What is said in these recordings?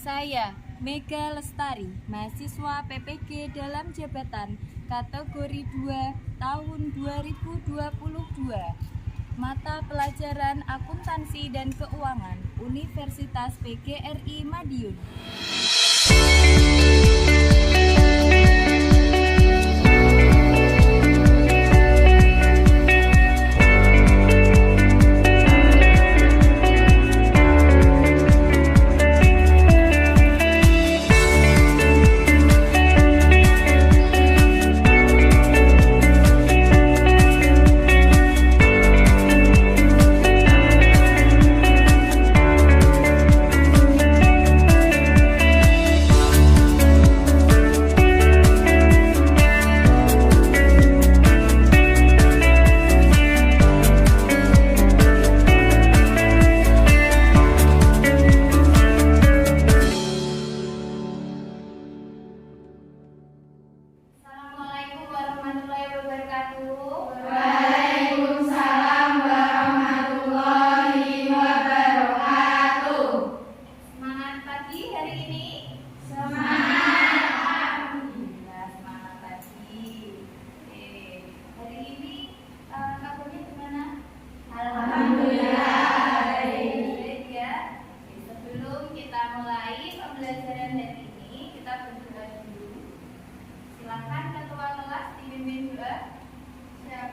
Saya, Mega Lestari, mahasiswa PPG dalam jabatan kategori 2 tahun 2022. Mata pelajaran Akuntansi dan Keuangan, Universitas PGRI Madiun. Waalaikumsalam warahmatullahi wabarakatuh. Semangat pagi hari ini. Semangat. Alhamdulillah, semangat pagi. Oke, hari ini kabarnya gimana? Alhamdulillah baik ya. Oke, sebelum kita mulai pembelajaran hari ini, kita berdoa dulu. Silakan ketua kelas dipimpin doa. Siap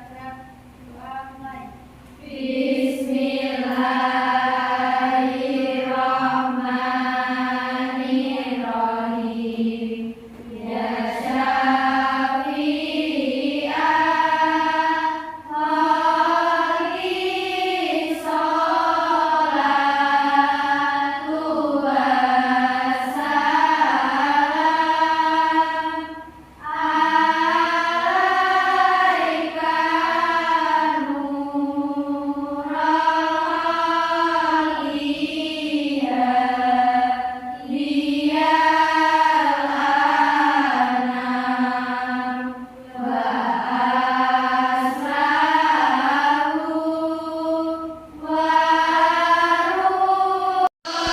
doa mulai. Bismillahirrahmanirrahim. Ya Syafi'ah Haqi Sholatu wassalam alaika nurul aliyah liyal anam wa aslahu wa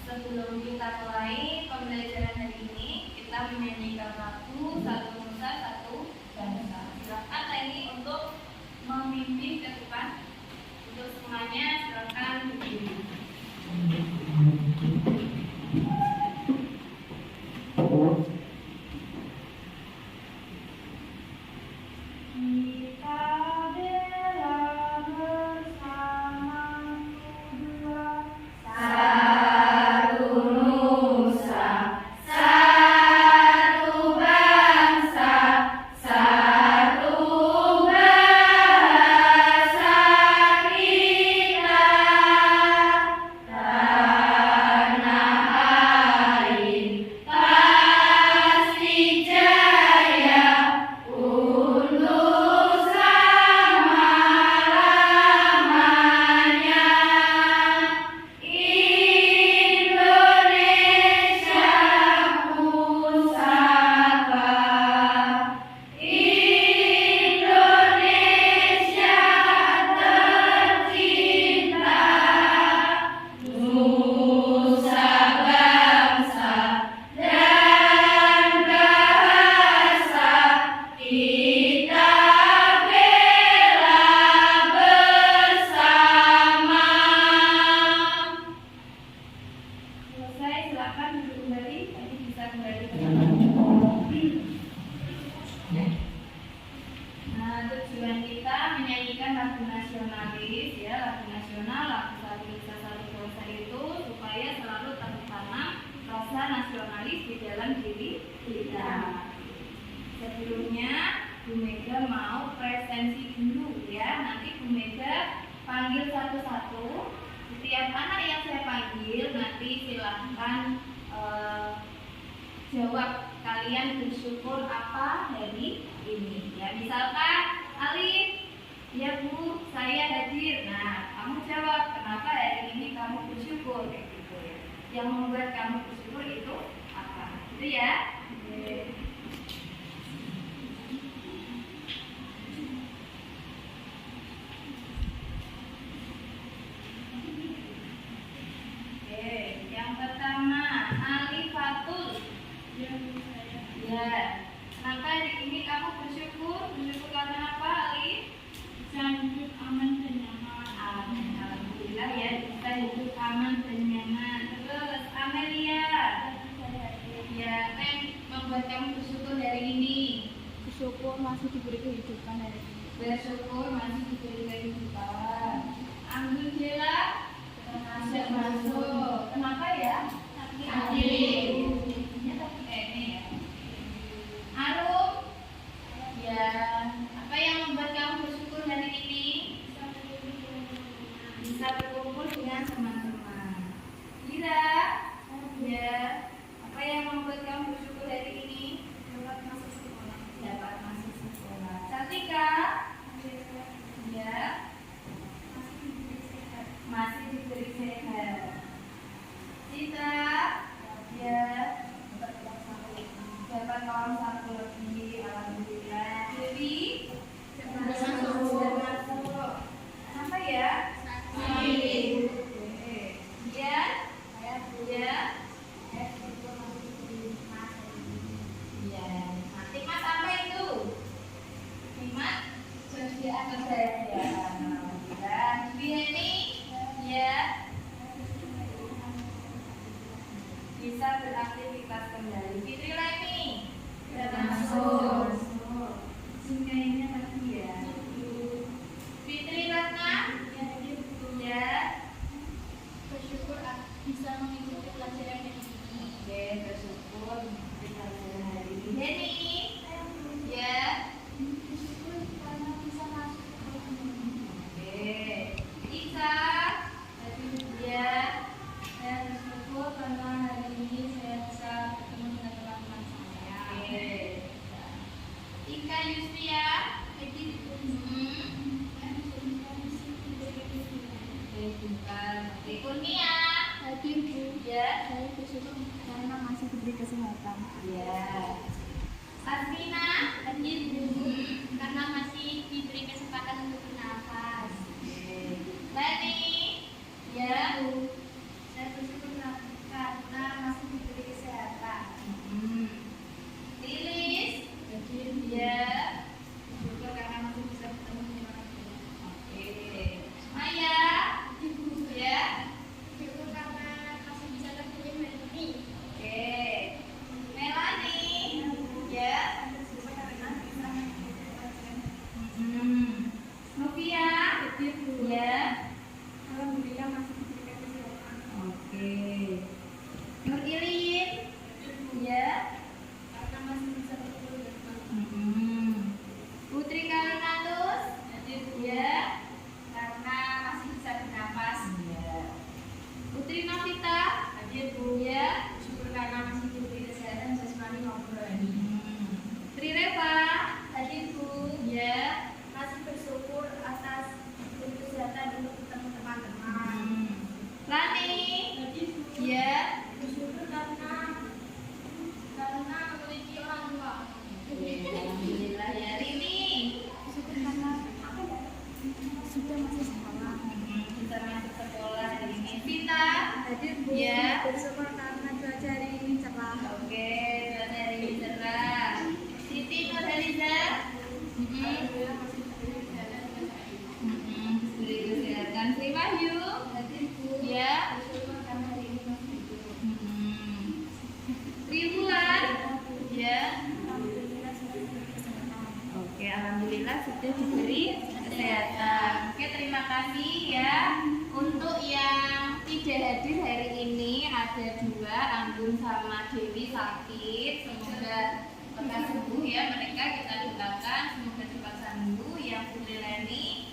Sebelum kita mulai pembelajaran hari ini, kita menyanyikan lagu Satu Nusa Satu Bangsa. Silakan Teni untuk memimpin ke depan. Untuk semuanya silakan berdiri. Kita bela bersama tujuan Satu nusa, satu bangsa, satu bahasa kita. menjadikan lagu nasionalis ya, lagu nasional, lagu satu nusa satu bangsa itu supaya selalu tertanam rasa nasionalis di dalam diri kita. Sebelumnya Bu Mega mau presensi dulu ya. Nanti Bu Mega panggil satu-satu. Setiap anak yang saya panggil nanti silahkan jawab kalian bersyukur apa dari ini ya. Misalkan Alif, ya Bu, saya hadir. Nah, kamu jawab kenapa hari ini kamu bersyukur kayak gitu ya. Yang membuat kamu bersyukur itu apa? Itu ya. Oke, yang pertama Alifatul. Ya, kenapa hari ini kamu bersyukur? Bersyukur karena apa, Alif? Bisa hidup aman dan nyaman. Amin, alhamdulillah ya, bisa hidup aman dan nyaman. Terus Amelia, ya, apa yang membuat kamu bersyukur hari ini? Bersyukur masih diberi kehidupan hari ini. Bersyukur masih diberi kehidupan. Alhamdulillah sudah masuk. Kenapa ya? Adil. Ini tapi ini ya. Arum, ya, apa yang membuat kamu bersyukur hari ini? Bisa berkumpul dengan teman-teman. Ira, ya, apa yang membuat kamu bersyukur hari ini? Dapat masuk sekolah. Dapat masuk sekolah. Cantika, ya, masih diberi sehat. Cita, ya, dapat kawan satu lebih. Alhamdulillah. Dewi, sudah masuk. Kenapa ya? Adil. Oke. Ya, ya. Ya, nikmat apa itu? Nikmat kerjaan. Alhamdulillah. Ini ya bisa beraktivitas kembali. Fitri Leni sudah masuk. Singkainya tadi ya. Fitri Ratna ya. Bersyukur bisa mengikuti pelajaran hari ini. Oke, bersyukur mengikuti pelajaran hari ini. Denny ya. Bersyukur karena bisa masuk ke sekolah. Oke. Isa ya. Saya bersyukur karena hari ini saya bisa bertemu dengan teman-teman saya. Oke. Ika Yustia. Oke, bukan. Oke, Kurnia. Hadir Bu. Ya. Saya bersyukur karena masih diberi kesehatan. Ya. Asmina. Hadir Bu. Karena masih diberi kesempatan untuk bernafas. Leni. Ya. Bu. Saya bersyukur karena masih diberi kesehatan. Lilis. Hadir Bu. Ya. Bersyukur karena masih bisa bertemu dengan orang tua. Oke. Maya. Ya. Bersyukur karena masih bisa tersenyum hari ini. Oke. Melani. Ya. Bersyukur karena bisa mengikuti pelajaran. Novia. Hadir Bu. Ya. Alhamdulillah masih diberi kesehatan. Oke. Nur Ilin. Ya. Karena masih bisa bertemu dengan teman-teman. Putri Kalinatus. Ya. Karena masih bisa bernapas. Ya. Putri Novita. Hadir Bu. Ya. Bersyukur karena masih diberi kesehatan jasmani maupun rohani. Trireva. Hadir Bu. Ya. Masih bersyukur atas diberi kesehatan kesehatan. Oke, terima kasih ya. Untuk yang tidak hadir hari ini ada dua, Anggun sama Dewi sakit. Semoga lekas sembuh ya, mereka kita doakan semoga cepat sembuh. Yang Bu Leni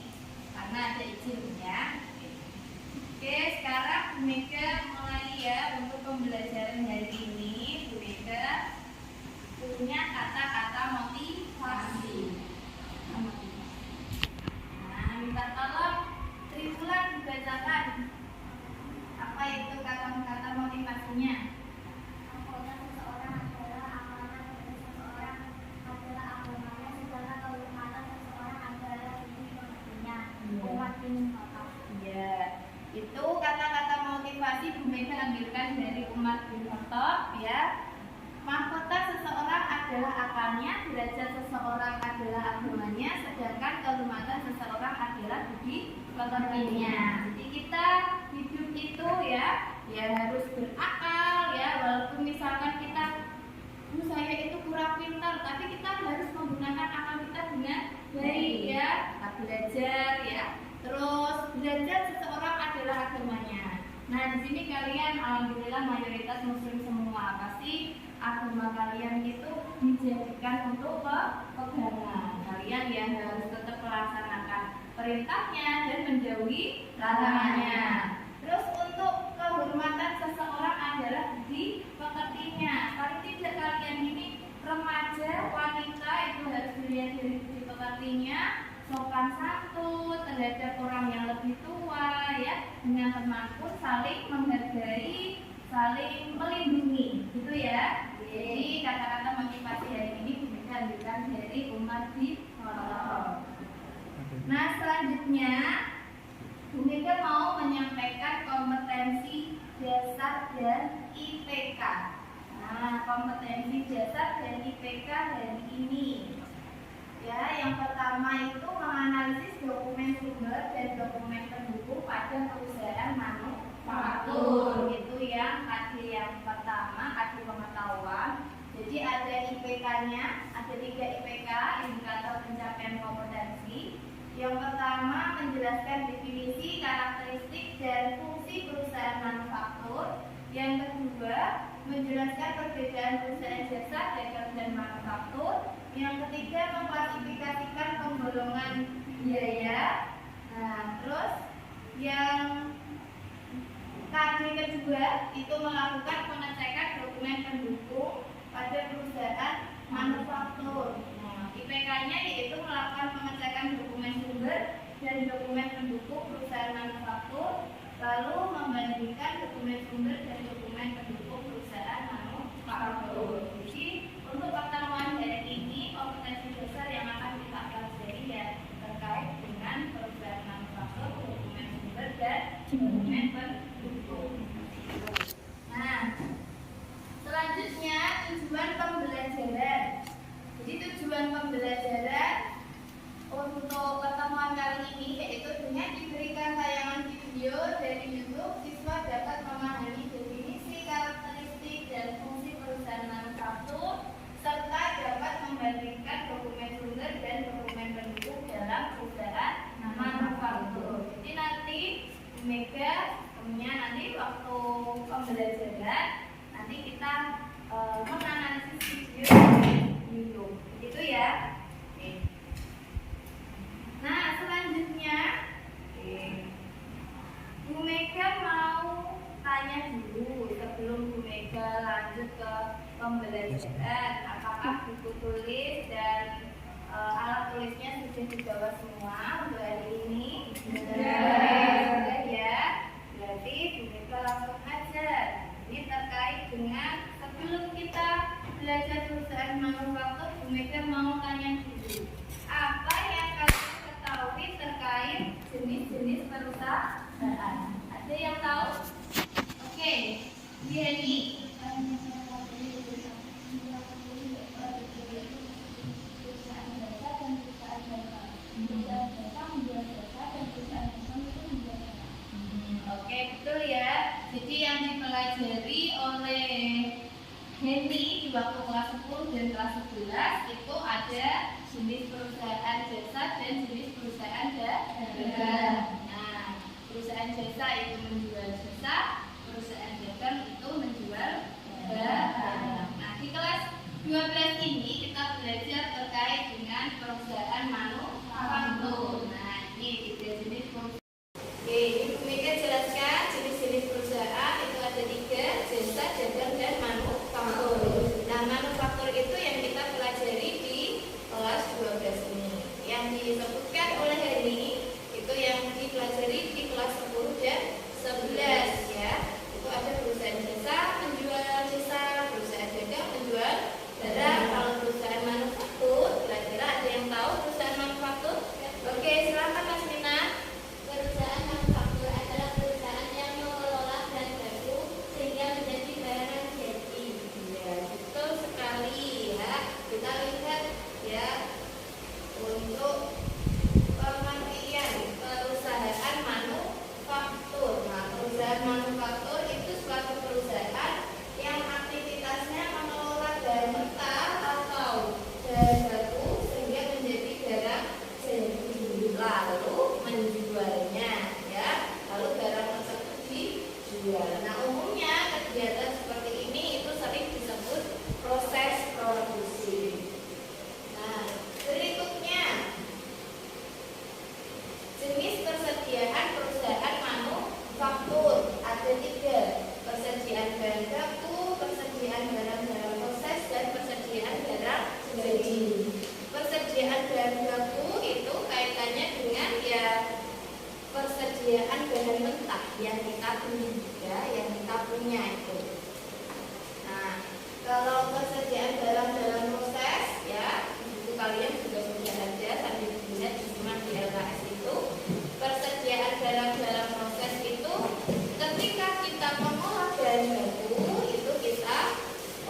karena ada izin ya. Oke, sekarang Bu Mega mulai ya untuk pembelajaran hari ini. Bu Mega punya kata-kata motivasi. Nah, minta tolong Tribulan dibacakan apa itu kata-kata motivasinya. Anggota seseorang adalah amanat dari seseorang adalah agamanya, sedangkan kehormatan seseorang adalah budi pekertinya. Umat ini Ya, itu kata-kata motivasi Bu Mega ambilkan dari Umar bin Khattab ya. Mahkota seseorang adalah akalnya, derajat seseorang adalah agamanya, sedangkan kehormatan seseorang adalah budi pekertinya. Jadi kita hidup itu ya harus berakal ya, walaupun misalkan kita saya itu kurang pintar, tapi kita harus menggunakan akal kita dengan baik ya. Kita belajar ya. Terus derajat seseorang adalah agamanya. Nah, di sini kalian alhamdulillah mayoritas muslim semua. Pasti agama kalian itu dijadikan untuk pegangan. Kalian yang harus tetap melaksanakan perintahnya dan menjauhi larangannya. Terus untuk kehormatan seseorang adalah budi pekertinya. Paling tidak kalian ini remaja, wanita itu harus dilihat dari budi pekertinya, sopan santun terhadap orang yang lebih tua ya, dengan teman pun saling menghargai, saling melindungi, gitu ya. Jadi kata-kata motivasi hari ini bisa ambilkan dari Umar bin Khattab. Nah, selanjutnya Bu Mega mau menyampaikan kompetensi dasar dan IPK. Nah, kompetensi dasar dan IPK hari ini ya, yang pertama itu menganalisis dokumen sumber dan dokumen pendukung pada perusahaan manufaktur. Itu yang KD yang pertama, KD pengetahuan. Jadi ada IPK-nya, ada 3 IPK, indikator pencapaian kompetensi. Yang pertama menjelaskan definisi, karakteristik dan fungsi perusahaan manufaktur. Yang kedua menjelaskan perbedaan perusahaan jasa, dagang dan manufaktur. Yang ketiga mengklasifikasikan penggolongan biaya. Nah, terus yang KD kedua itu melakukan pengecekan dokumen pendukung pada perusahaan manufaktur. Nah, IPK-nya yaitu melakukan pengecekan dokumen sumber dan dokumen pendukung perusahaan manufaktur, lalu membandingkan dokumen sumber dan dokumen pendukung perusahaan manufaktur. Jadi untuk pertemuan hari ini kompetensi dasar yang akan kita pelajari ya terkait dengan perusahaan manufaktur, dokumen sumber dan dokumen pendukung. Nah, selanjutnya tujuan pembelajaran. Jadi tujuan pembelajaran untuk pertemuan kali ini yaitu dengan diberikan tayangan video dari YouTube, siswa dapat memahami definisi, karakteristik dan fungsi perusahaan manufaktur serta dapat membandingkan dokumen sumber dan dokumen pendukung dalam perusahaan manufaktur. Jadi nanti Bu Mega punya nanti waktu pembelajaran nanti kita menganalisis video YouTube. Itu ya. Oke. Nah, selanjutnya Bu Mega mau tanya dulu sebelum Bu Mega lanjut ke pembelajaran. Apakah buku tulis dan alat tulisnya sudah dibawa semua untuk hari ini? Sudah ya. Berarti Bu Mega langsung aja. Ini terkait dengan sebelum kita belajar perusahaan manufaktur, Bu Mega mau tanya dulu. Apa yang kalian ketahui terkait jenis-jenis perusahaan? Ada yang tahu? Oke, Diani. Oke, betul ya. Jadi yang dipelajari oleh Henny di waktu kelas 10 dan kelas 11 itu ada jenis perusahaan jasa dan jenis perusahaan itu menjual jasa, perusahaan dagang itu menjual barang. Nah, di kelas 12 ini kita belajar terkait dengan perusahaan manufaktur. Nah, ini jenis perusahaan. Oke, ini Bu Mega jelaskan jenis-jenis perusahaan itu ada 3, jasa, dagang, dan manufaktur. Nah, manufaktur itu yang kita pelajari di kelas 12 ini. Yang disebutkan oleh Heni itu yang dipelajari di kelas 10 dan 11 ya. Itu ada perusahaan jasa menjual jasa, perusahaan dagang menjual barang. Kalau perusahaan manufaktur, kira-kira ada yang tahu perusahaan manufaktur? Oke, silakan Mas Mina. Perusahaan manufaktur adalah perusahaan yang mengelola bahan baku sehingga menjadi barang jadi. Ya, betul sekali ya. Kita lihat ya untuk pengertian perusahaan manufaktur. Nah, perusahaan manufaktur itu suatu perusahaan yang aktivitasnya mengelola bahan mentah atau bahan baku sehingga menjadi barang jadi, lalu menjualnya ya. Lalu barang tersebut dijual. Nah, umumnya kegiatan seperti ini itu sering disebut proses produksi. Nah, berikutnya jenis persediaan perusahaan manufaktur ada 3: persediaan bahan baku, persediaan barang dalam proses, dan persediaan barang jadi. Persediaan bahan baku itu kaitannya dengan ya persediaan bahan mentah yang kita beli ya, yang kita punya itu. Nah, kalau persediaan barang dalam proses ya, itu kalian juga sudah ada sambil dilihat disimak di LKS itu. Persediaan barang dalam proses itu ketika kita mengolah bahan baku itu kita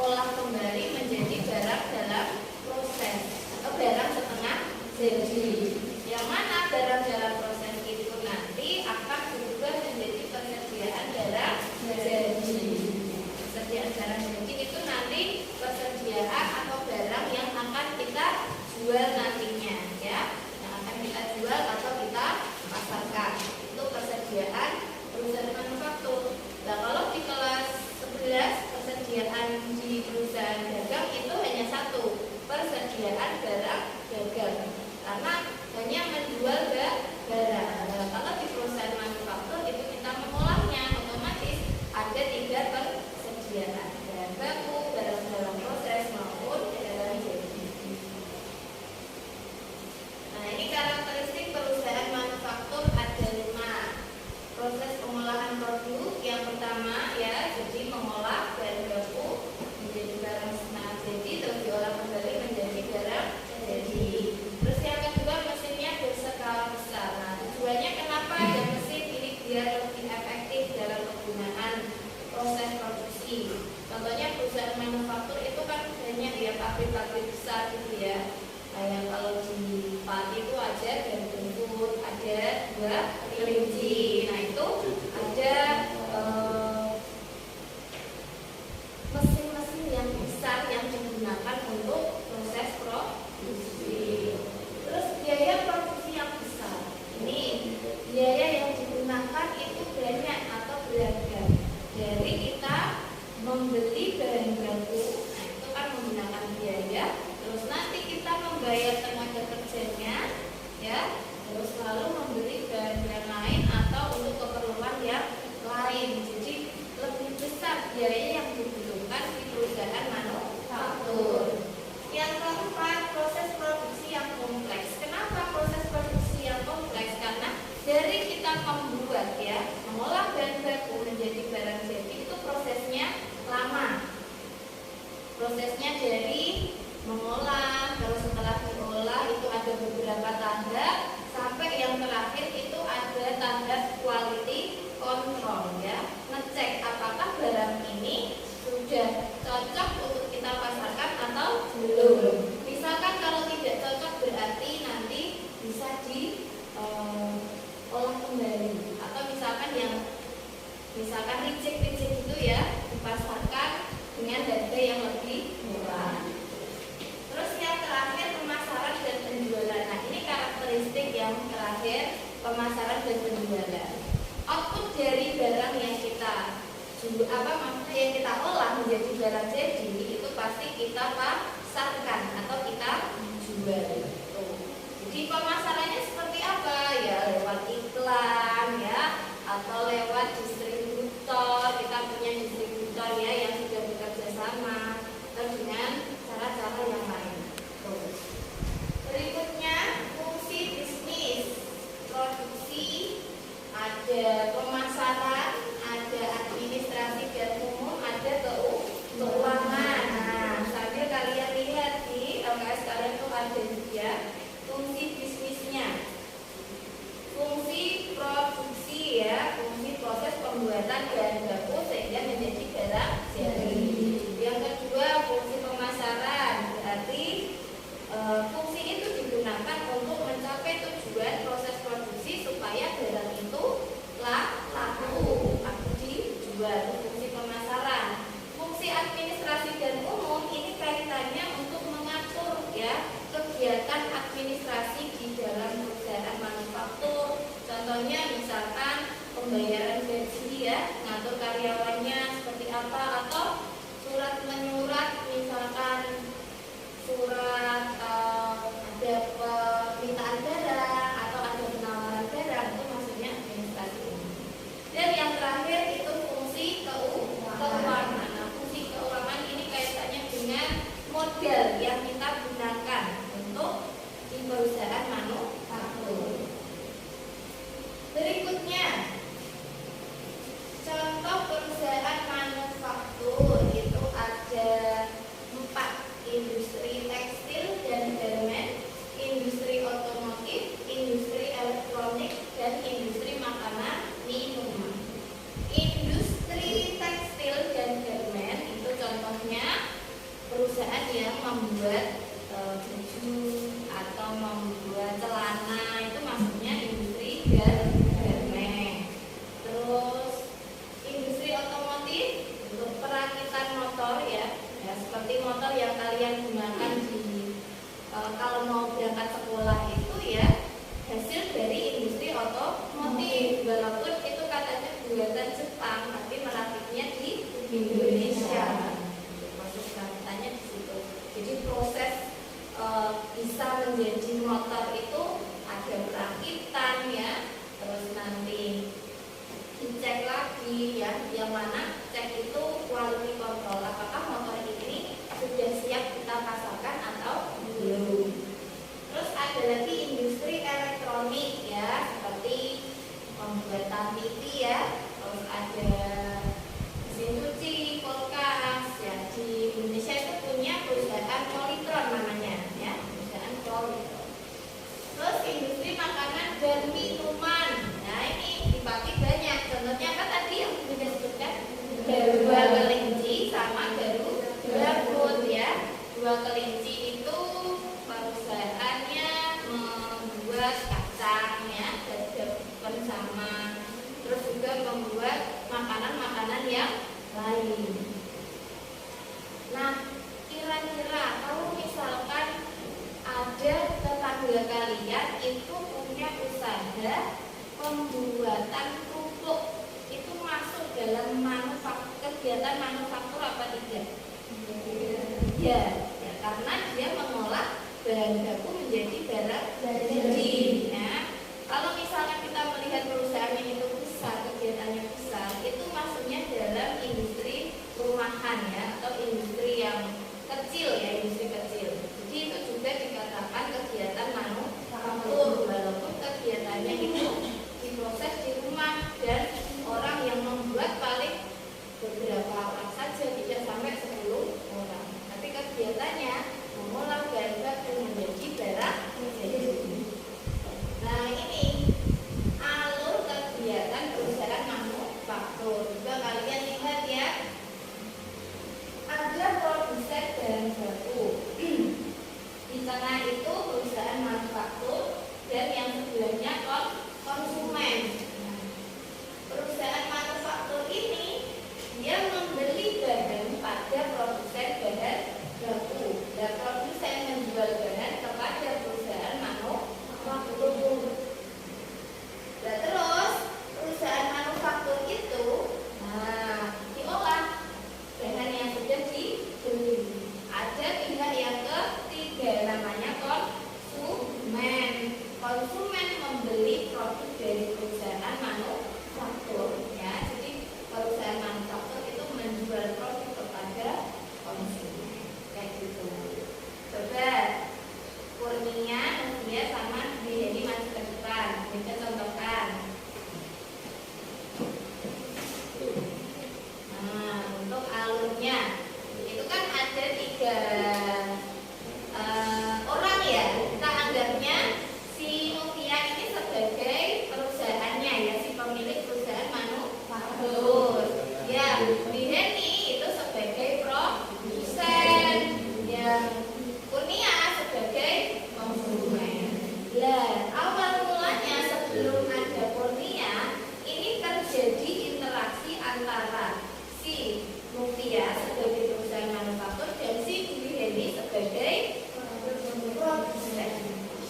olah kembali menjadi barang dalam proses atau barang setengah jadi. Yang mana barang dalam proses itu nanti akan berubah menjadi persediaan barang jadi. Persediaan barang jadi itu nanti persediaan atau barang yang akan kita jual nantinya ya, yang akan kita jual atau kita pasarkan. Itu persediaan perusahaan manufaktur. Nah, kalau di kelas 11 persediaan di perusahaan dagang itu hanya 1, persediaan barang dagang, karena hanya menjual barang. Nah, kalau di perusahaan manufaktur itu kita mengolahnya, otomatis ada 3 persediaan: bahan baku, barang dalam proses maupun barang jadi. Nah, ini karakteristik perusahaan manufaktur ada 5. Proses pengolahan produk yang pertama ya, jadi mengolah bahan baku menjadi barang setengah jadi terus diolah kembali menjadi barang jadi. Terus yang kedua, mesinnya berskala besar. Nah, tujuannya kenapa ada mesin ini? Biar lebih efektif dalam penggunaan proses produksi. Contohnya perusahaan manufaktur itu kan banyak ya, pabrik-pabrik besar gitu ya. Kayak kalau di Pati itu ada dan Bungkut, ada 2 kelinci. Nah, itu ada mesin-mesin yang besar yang digunakan untuk proses produksi. Terus biaya produksi yang besar. Ini biaya yang digunakan itu banyak atau beragam. Dari kita membeli bahan baku, nah itu kan menggunakan biaya. Terus nanti kita membayar tenaga kerjanya, ya. Terus lalu membeli bahan yang lain atau untuk keperluan yang lain. Jadi lebih besar biaya yang dibutuhkan di perusahaan manufaktur. Yang keempat, proses produksi yang kompleks. Kenapa proses produksi yang kompleks? Karena dari kita membuat ya, mengolah bahan baku menjadi barang jadi itu prosesnya lama. Prosesnya dari mengolah, terus setelah diolah itu ada beberapa tahap, sampai yang terakhir itu ada tahap quality control ya, ngecek apakah barang ini sudah cocok untuk kita pasarkan atau belum. Misalkan kalau tidak cocok berarti nanti bisa diolah kembali, atau misalkan yang reject itu ya dipasarkan dengan harga yang lebih murah. Terus yang terakhir, pemasaran dan penjualan. Nah, ini karakteristik yang terakhir, pemasaran dan penjualan. output dari barang yang kita maksudnya yang kita olah menjadi barang jadi itu pasti kita pasarkan atau kita jual. Jadi pemasarannya seperti apa ya, lewat iklan ya, atau lewat distributor. Kita punya distributor ya yang sudah bekerja sama, atau dengan cara-cara yang lain. Berikutnya fungsi bisnis, produksi, ada pemasaran, ada administrasi dan umum, ada keuangan. Nah, sambil kalian lihat di LKS kalian tuh ada juga fungsi bisnisnya. Fungsi produksi ya, fungsi proses pembuatan bahan baku sehingga menjadi barang jadi. Yang kedua fungsi pemasaran, berarti fungsi itu digunakan untuk mencapai tujuan proses produksi supaya barang itu laku dijual. Fungsi pemasaran. Fungsi administrasi dan umum ini kaitannya untuk mengatur ya kegiatan administrasi di dalam perusahaan manufaktur. Contohnya misalkan pembayaran gaji ya, mengatur karyawannya seperti apa, atau surat menyurat, misalkan surat ada permintaan barang atau ada penawaran barang, itu maksudnya administrasi umum. Dan yang terakhir itu fungsi keuangan. Nah, fungsi keuangan ini kaitannya dengan modal yang kita gunakan untuk di perusahaan manufaktur. Berikutnya contoh perusahaan manufaktur itu ada 4: industri tekstil dan garmen, industri otomotif, industri elektronik, dan industri makanan minuman. Industri tekstil dan garmen itu contohnya perusahaan yang membuat baju atau membuat celana, itu maksudnya industri garmen. Terus industri otomotif untuk perakitan motor ya, seperti motor yang kalian gunakan di kalau mau berangkat sekolah itu ya, hasil dari industri otomotif. Walaupun itu katanya buatan Jepang, tapi merakitnya di Indonesia. Proses perakitannya di situ. Jadi proses bisa menjadi motor itu ada perakitan ya, terus nanti dicek lagi ya, yang mana cek itu quality control, apakah motor ini sudah siap kita pasarkan atau belum. Terus ada lagi industri elektronik ya, seperti pembuatan TV ya, terus ada mesin cuci, kulkas ya. Di Indonesia itu punya perusahaan Polytron namanya ya, perusahaan Polytron. Terus industri makanan dan minuman, nah ini dipakai banyak. Contohnya kan tadi yang sudah disebutkan, Dua Kelinci sama Garut ya. Dua Kelinci itu perusahaannya membuat kacang ya, dadar sama, terus juga membuat makanan-makanan yang lain. Nah, kira-kira kalau misalkan ada tetangga kalian itu punya usaha pembuatan kerupuk, itu masuk dalam kegiatan manufaktur apa tidak? Ya, karena dia mengolah bahan baku menjadi barang jadi. Nah, kalau misalnya kita melihat perusahaannya itu besar, kegiatannya besar, itu masuknya dalam industri rumahan ya, atau industri yang kecil ya, industri kecil. Jadi itu juga dikatakan kegiatan manufaktur, walaupun kegiatannya itu diproses di rumah dan orang yang membuat paling beberapa orang saja, tidak sampai 10 orang. Tapi kegiatannya mengolah bahan baku menjadi barang jadi. sebelum ada Kurnia, ini terjadi interaksi antara si Mutia sebagai perusahaan manufaktur dan si Julie Henny sebagai produsen.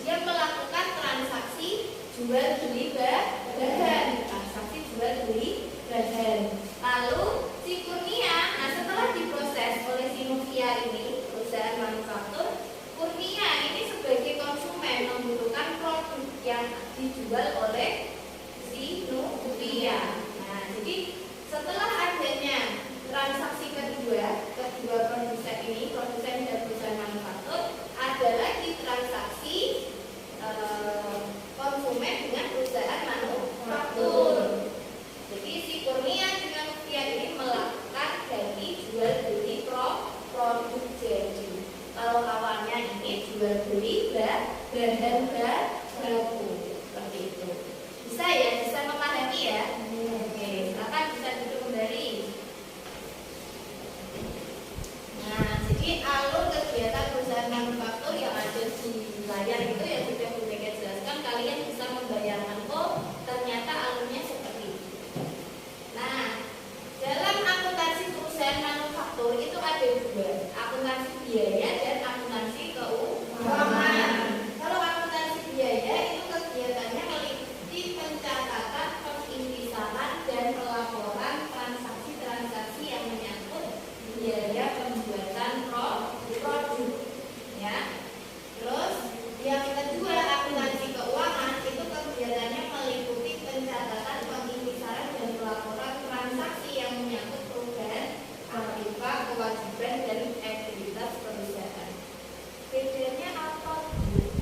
Dia melakukan transaksi jual beli bahan, transaksi jual beli bahan. Lalu si Kurnia, nah setelah diproses oleh si Mutia ini perusahaan manufaktur, Kurnia ini sebagai konsumen membutuhkan produk yang dijual oleh si Mutia. Nah, jadi setelah adanya transaksi kedua produsen ini, produsen dan perusahaan manufaktur, ada lagi transaksi konsumen dengan perusahaan manufaktur. Jadi si Kurnia dengan Mutia ini melakukan ganti jual beli produk jadi. Kalau lawannya ini jual beli bahan baku seperti itu. Bisa ya, bisa memahami ya. Oke, silakan bisa duduk kembali. Nah, jadi alur kegiatan perusahaan manufaktur yang ada di layar itu yang sudah Bu Mega jelaskan, kalian bisa membayangkan kok ternyata alurnya seperti itu. Nah, dalam akuntansi perusahaan manufaktur itu ada dua, akuntansi biaya dan akuntansi keuangan. Kalau akuntansi biaya itu kegiatannya meliputi pencatatan, pengintisaran dan pelaporan transaksi-transaksi yang menyangkut biaya pembuatan produk. Ya. Terus yang kedua akuntansi keuangan itu kegiatannya meliputi pencatatan, pengintisaran dan pelaporan transaksi yang menyangkut perubahan aktiva, kewajiban dan aktivitas perusahaan. Bedanya apa?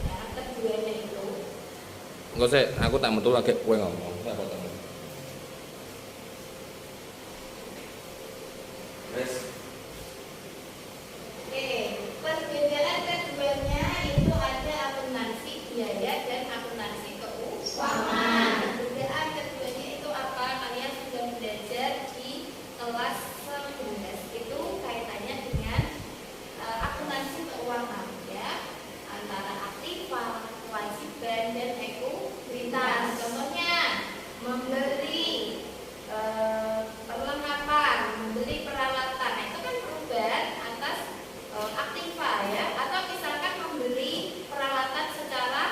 Nah, keduanya itu. Enggak sih, aku tak betul lagi kowe ngomong. Tak potong. Wes. Oke, perbedaan keduanya itu ada akuntansi biaya dan akuntansi keuangan. Perbedaan keduanya itu apa? Kalian sudah belajar di kelas 11. Itu kaitannya dengan akuntansi keuangan ya, antara aktiva, kewajiban dan ekuitas. Contohnya membeli perlengkapan, membeli peralatan, nah, itu kan perubahan atas aktiva ya, atau misalkan membeli peralatan secara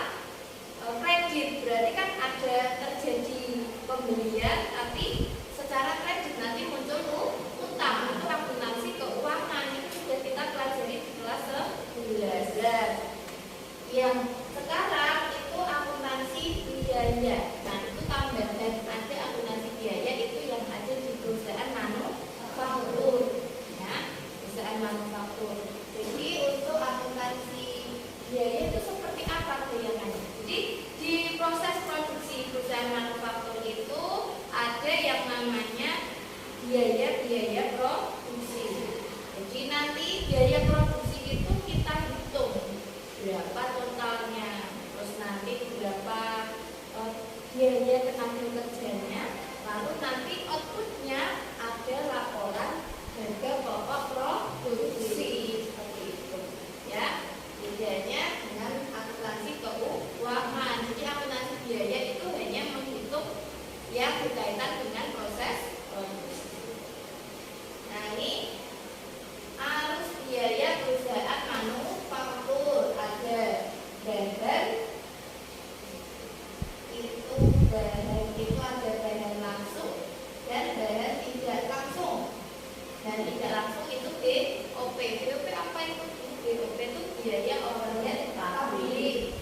kredit, berarti kan ada terjadi pembelian tapi secara kredit nanti muncul utang, itu akuntansi keuangan. Itu sudah kita pelajari di kelas 11. Yang sekarang itu akuntansi biaya. Nah, itu tambahan ada akuntansi biaya itu yang ada di perusahaan manufaktur ya, perusahaan manufaktur. Jadi untuk akuntansi biaya itu seperti apa bayangannya? Jadi di proses produksi perusahaan manufaktur itu ada yang namanya biaya produksi. Jadi nanti biaya produksi itu kita hitung berapa totalnya, terus nanti berapa biaya tenaga kerjanya, lalu nanti outputnya ada laporan harga pokok produksi seperti itu ya. Bedanya dengan akuntansi keuangan. Jadi akuntansi biaya itu hanya menghitung yang berkaitan dengan proses produksi. Nah, ini arus biaya perusahaan manufaktur ada bahan itu ada bahan langsung dan bahan tidak langsung. Dan tidak langsung itu BOP. BOP apa itu? BOP itu biaya overhead pabrik.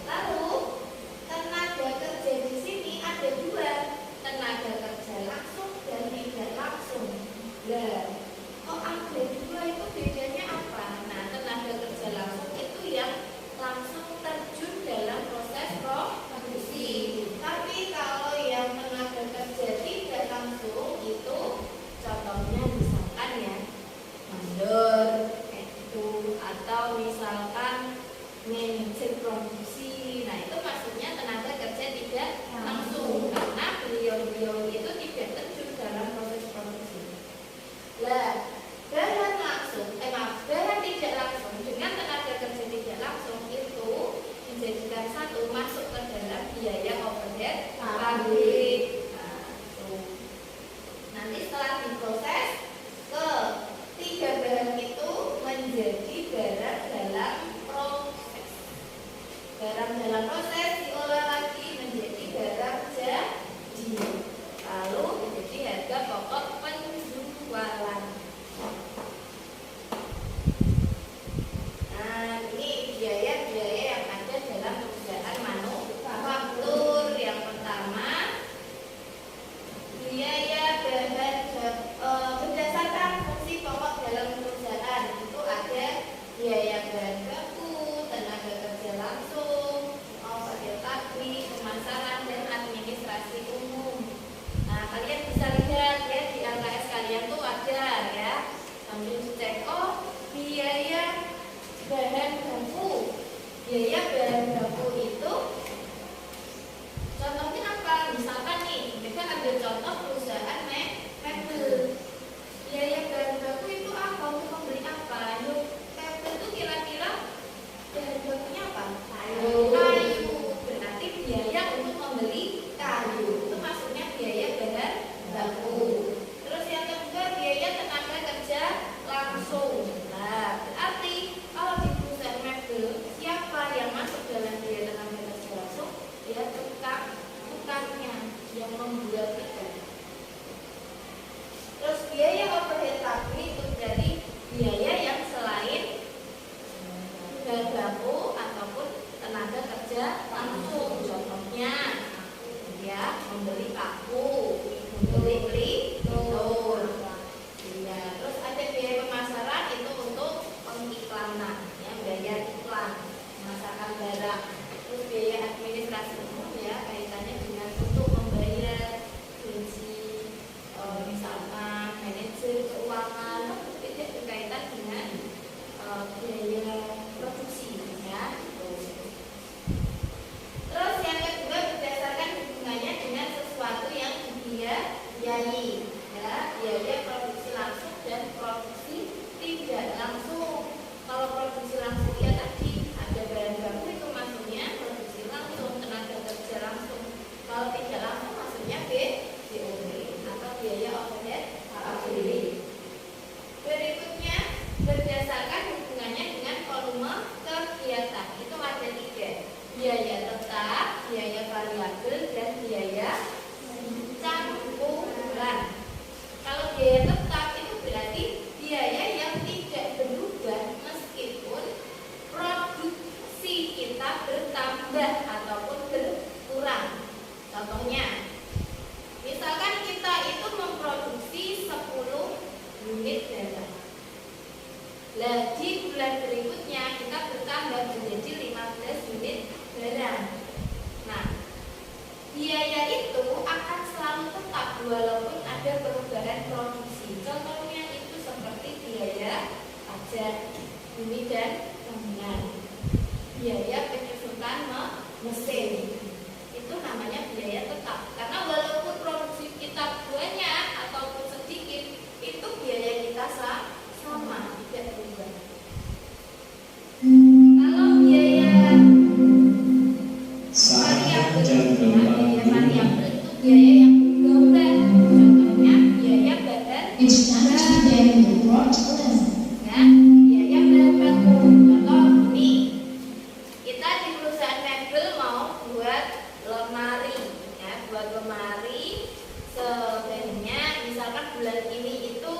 Lalu tenaga kerja di sini biaya variabel itu biaya yang berubah. Contohnya biaya bahan It's time to begin the broad lesson. ya, biaya bahan baku. Contoh ini, kita di perusahaan mebel mau buat lemari, ya, buat lemari sebenarnya misalkan bulan ini itu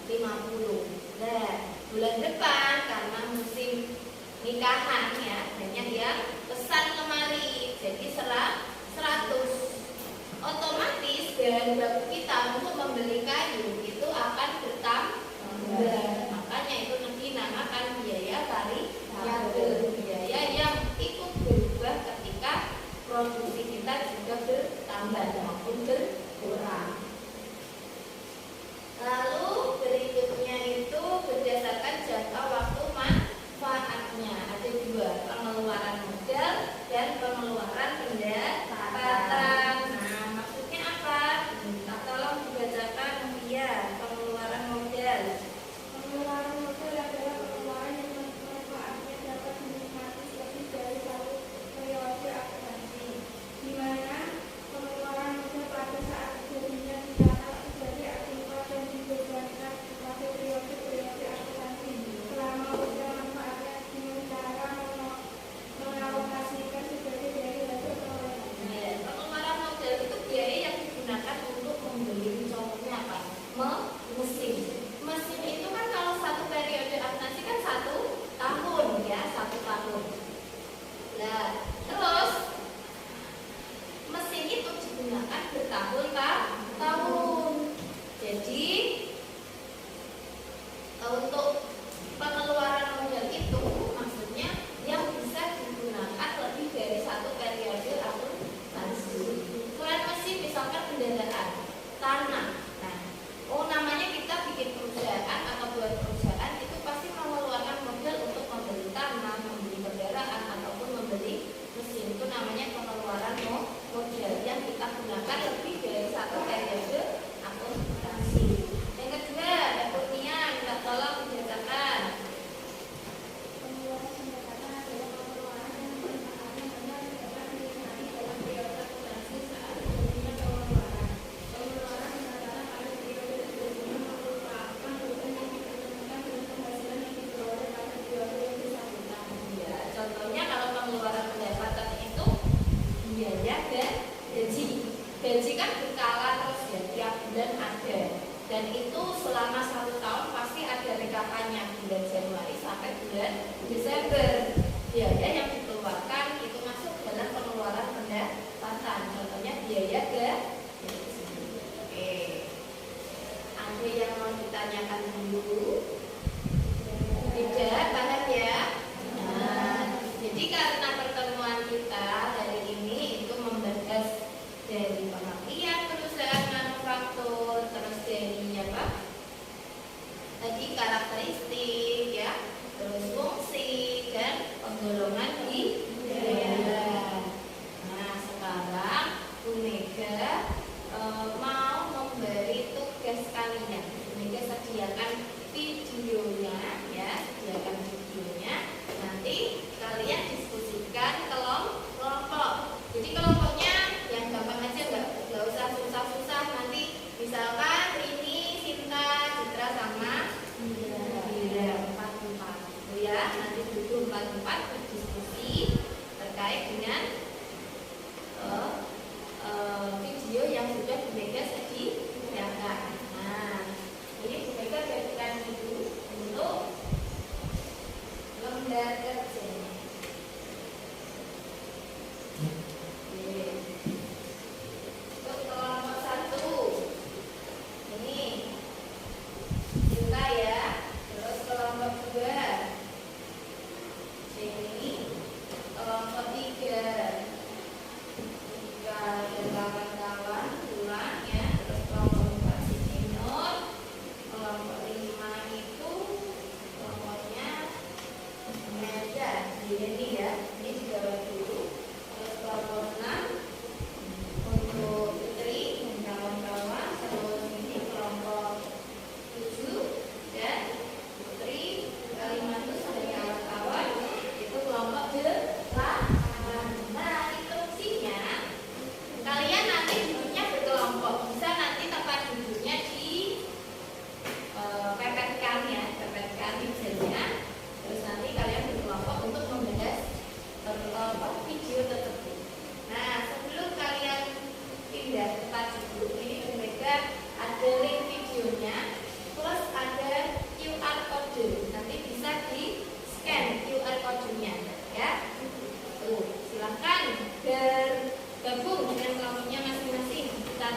50. Nah, bulan depan karena musim nikahan ya, banyak yang pesan lemari, jadi 100. Otomatis bahan baku kita untuk membeli kayu itu akan bertambah. Makanya itu dinamakan biaya variabel, biaya yang ikut berubah ketika produksi kita juga bertambah maupun berkurang. Lalu berikutnya itu berdasarkan jangka waktu manfaatnya. Ada 2, pengeluaran modal dan pengeluaran pendapatan. Nah, maksudnya apa? Tolong dibacakan ya, pengeluaran modal. Pengeluaran modal adalah pengeluaran yang manfaatnya dapat dinikmati lebih dari satu periode akuntansi, di mana pengeluaran modal pada saat terjadinya tindakan terjadi akibat dan dibebankan pada periode akuntansi. Selama modal manfaatnya dengan cara mengalokasikan sebagai dari hasil perolehan. Nah, pengeluaran modal itu biaya yang digunakan untuk membeli, contohnya apa? Mesin. Mesin itu kan kalau satu periode akuntansi kan 1 tahun ya, 1 tahun. Nah, terus mesin itu digunakan bertahun-tahun. Jadi untuk pengeluaran modal itu maksudnya yang bisa digunakan lebih dari 1 periode akuntansi. Selain mesin misalkan kendaraan, tanah. Nah, namanya kita bikin perusahaan atau buat perusahaan itu pasti mengeluarkan modal untuk membeli tanah, membeli kendaraan ataupun membeli mesin. Itu namanya pengeluaran modal yang kita gunakan lebih dari 1 periode akuntansi. Yang kedua, ada Kurnia, minta tolong dibacakan. Pengeluaran pendapatan adalah pengeluaran yang manfaatnya benar dapat dinikmati dalam periode akuntansi saat terjadinya pengeluaran. Pengeluaran pendapatan pada periode terjadinya merupakan beban yang dikenakan dengan penghasilan yang diperoleh pada periode yang bersangkutan. Ya, contohnya kalau pengeluaran pendapatan itu biaya dan gaji. Gaji kan berkala terus ya, tiap bulan ada. Dan itu selama 1 tahun pasti ada rekapannya bulan Januari sampai bulan Desember. Biaya yang dikeluarkan itu masuk dalam pengeluaran pendapatan. Contohnya biaya gaji. Oke. Ada yang mau ditanyakan dulu? Tidak, paham ya? Nah, jadi karena pertemuan kita hari ini itu membahas dari pemakaian perusahaan manufaktur, terus dari apa? Tadi karakteristik ya, terus fungsi dan penggolongan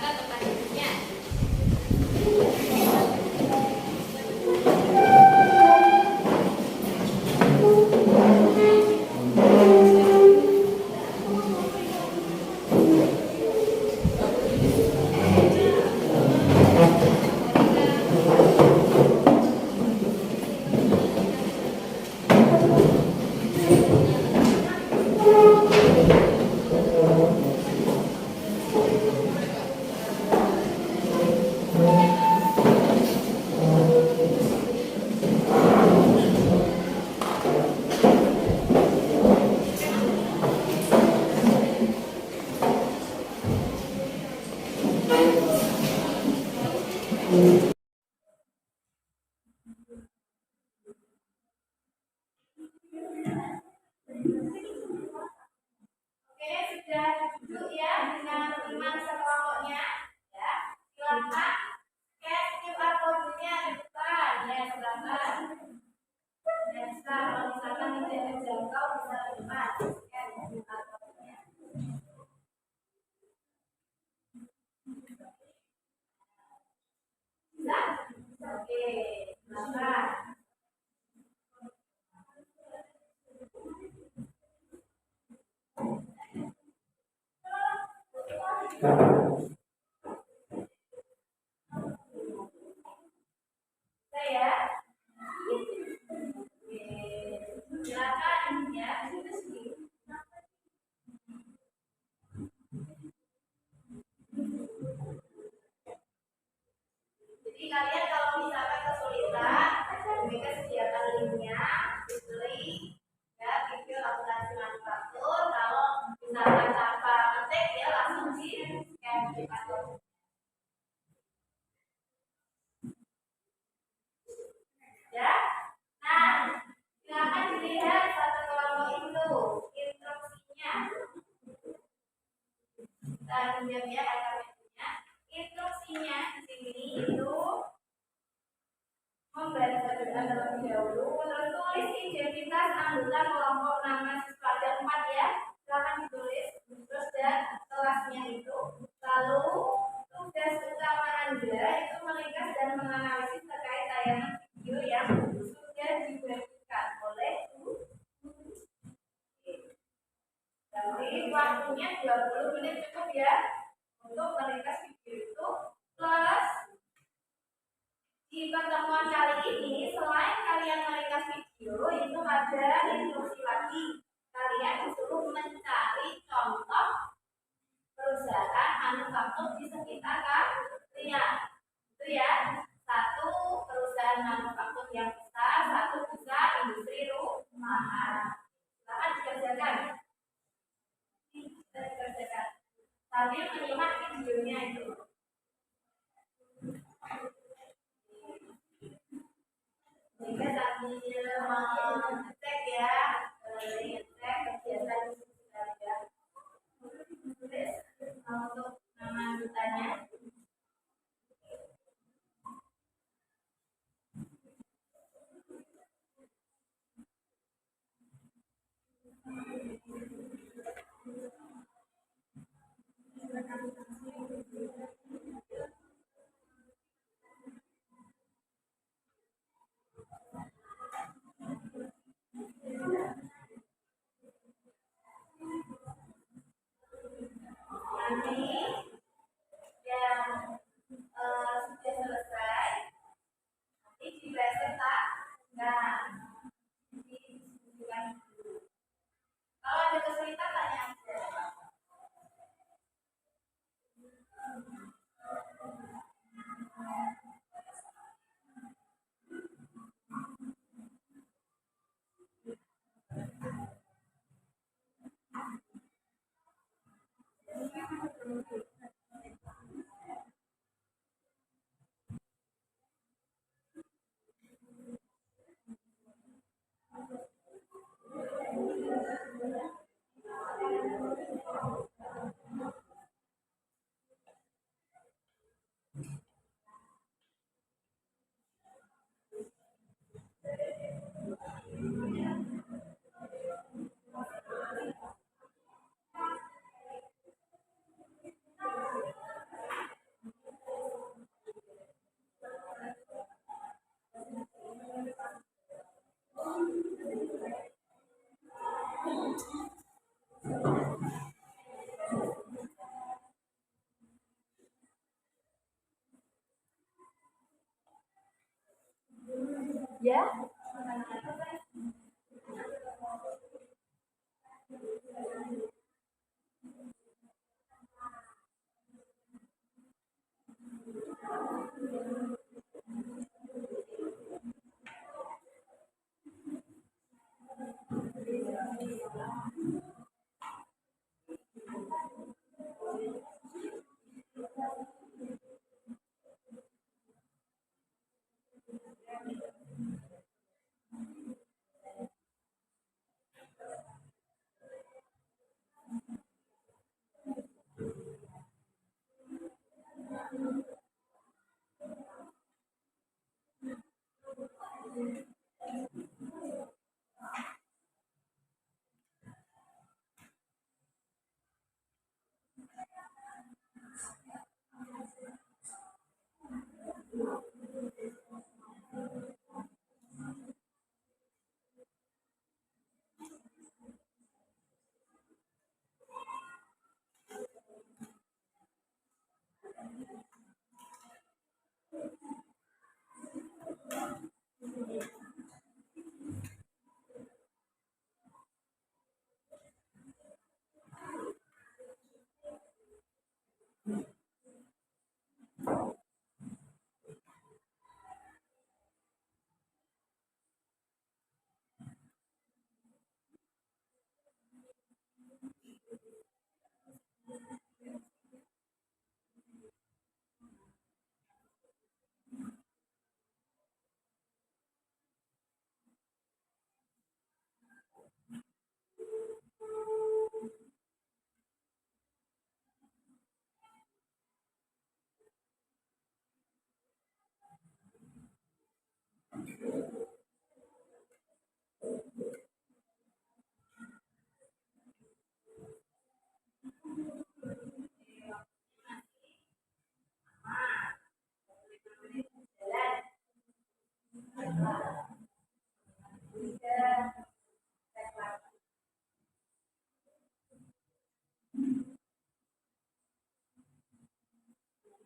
kata tempat duduknya. Oke, sudah duduk ya dengan teman sekelompoknya. Ya, silakan scan QR code-nya di depan. Ya, silakan. Ya, bisa kalau misalkan tidak terjangkau bisa di depan. Scan QR code-nya. Bisa? Oke, silakan. Saya silakan ya. Jadi kalian kalau misalkan kesulitan, mereka sediakan linknya, dibeli, ya, video akuntansi manufaktur. Kalau misalkan tanpa ngetik ya langsung di scan di password. Ya, nah silakan dilihat satu kelompok itu instruksinya. Kita pinjam ya kacamata. Instruksinya di sini itu membaca terlebih dahulu, terus tulis identitas anggota kelompok nama siswa ada 4 ya, silakan ditulis, terus dan kelasnya itu, lalu tugas utama Anda itu meringkas dan menganalisis terkait tayangan video yang sudah dibagikan oleh guru. Jadi waktunya 20 menit cukup ya untuk meringkas video itu. Plus di pertemuan kali ini, selain kalian meringkas video, itu ada instruksi lagi. Kalian disuruh mencari contoh perusahaan manufaktur di sekitar kalian. Itu ya, satu perusahaan manufaktur yang besar, satu bisa industri rumahan. Silakan dikerjakan. Kita dikerjakan sambil menyimak videonya itu. Jika sambil ngecek ya, ngecek kegiatan kalian. Tulis untuk nama anggotanya. Nanti yang sudah selesai nanti dipresentasikan. Diskusikan dulu. Kalau ada kesulitan tanya aja.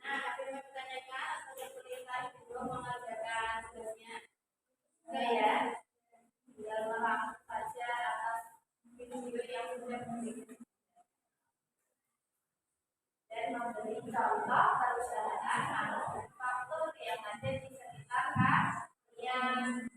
Nah, tapi bertanyakan atau kesulitan juga mengerjakan tugasnya. Enggak ya? Tinggal menghapus saja atas video yang sudah diberikan dan memberi contoh perusahaan manufaktur yang ada di sekitar kalian.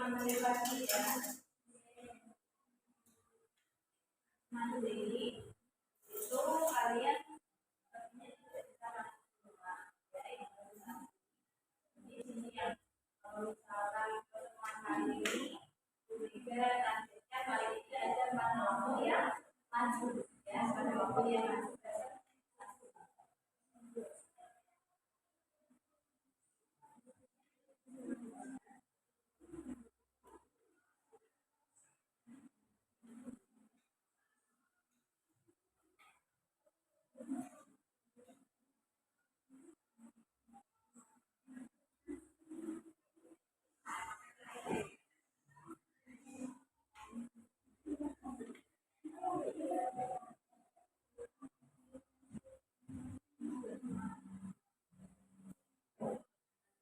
5 menit lagi ya. Nanti itu kalian sepertinya tidak bisa masuk rumah. Ya, di sini yang kalau misalkan pertemuan kali ini juga targetnya paling tidak ada 4 kelompok yang maju ya, 4 kelompok yang maju.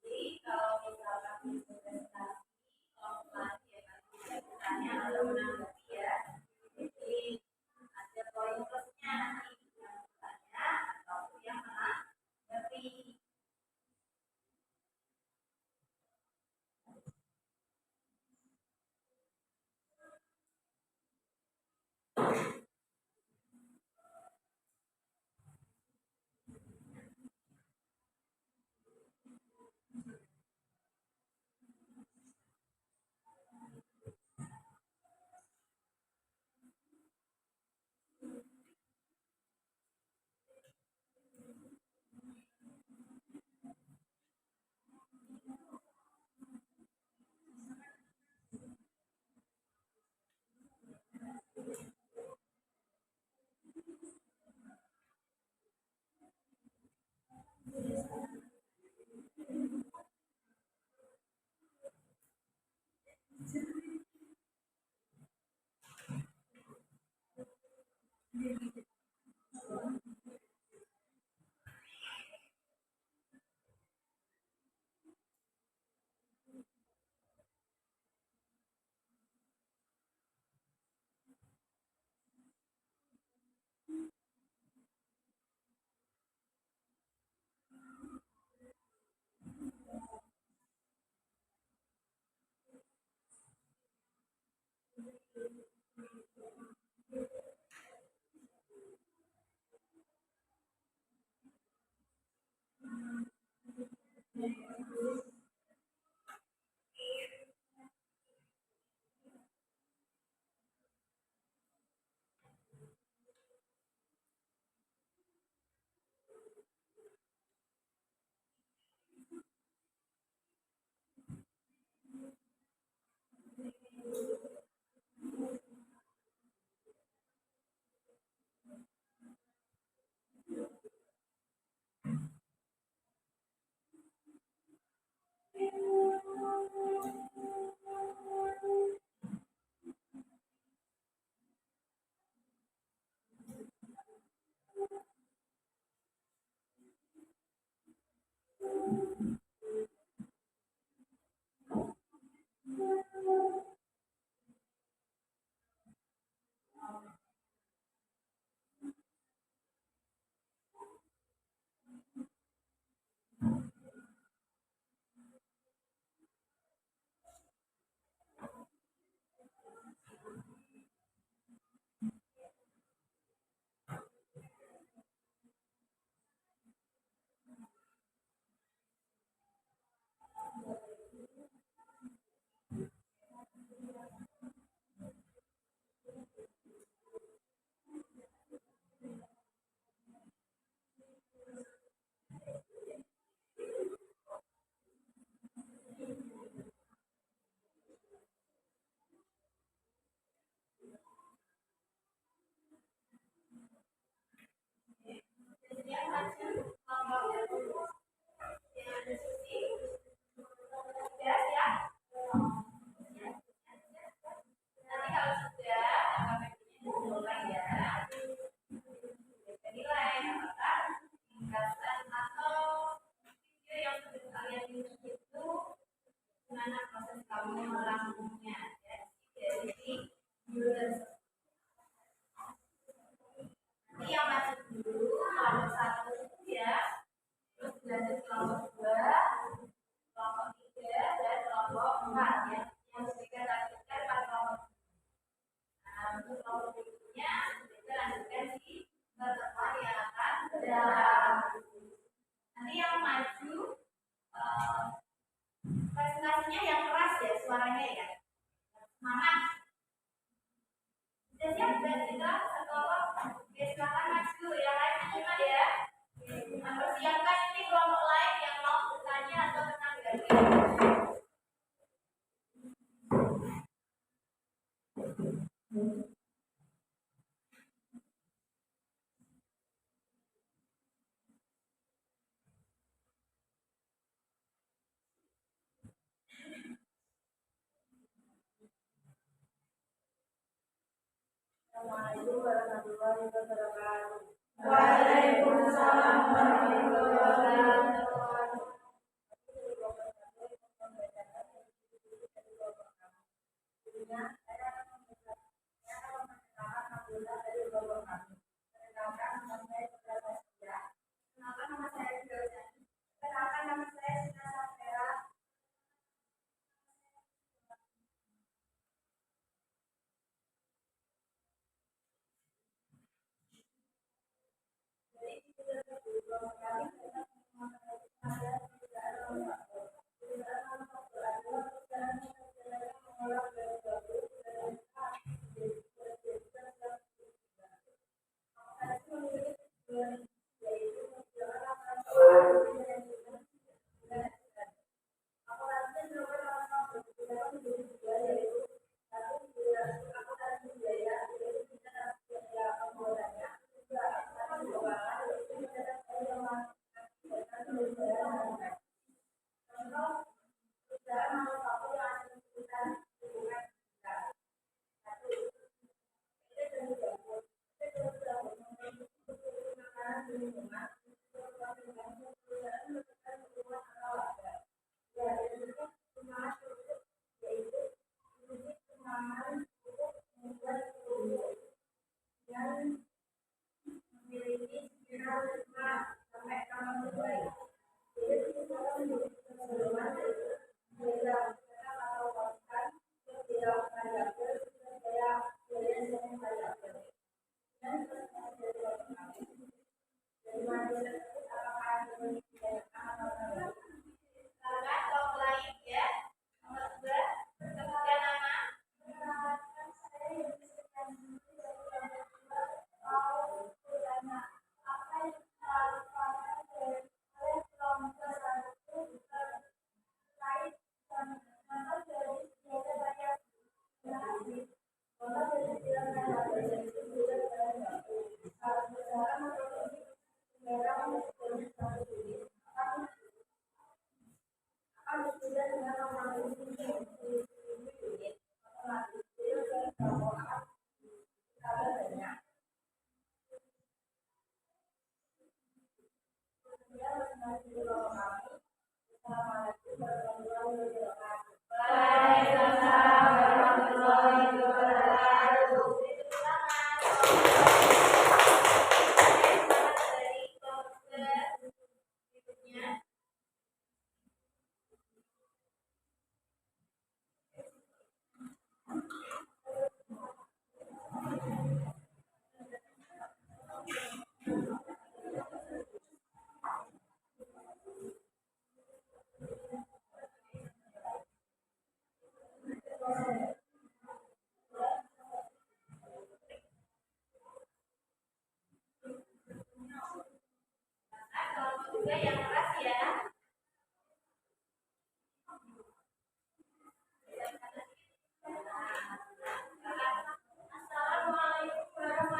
Jadi kalau misalkan presentasi kelompok lagi ya kan bisa bertanya atau menanggapi ya. Jadi ada poin plusnya nanti yang bertanya atau yang menanggapi. Yang maju kelompoknya dulu. Yang diskusi sudah ya. Nanti kalau sudah KPP-nya dimulai ya. Nilai apakah ringkasan atau video yang sudah kalian bikin itu gimana proses kamu merangkumnya ya dari viewers. Nanti yang masuk dulu kelompok 1 ya, terus belajar kelompok 2, kelompok 3 dan kelompok 4 ya. Yang Waalaikumsalam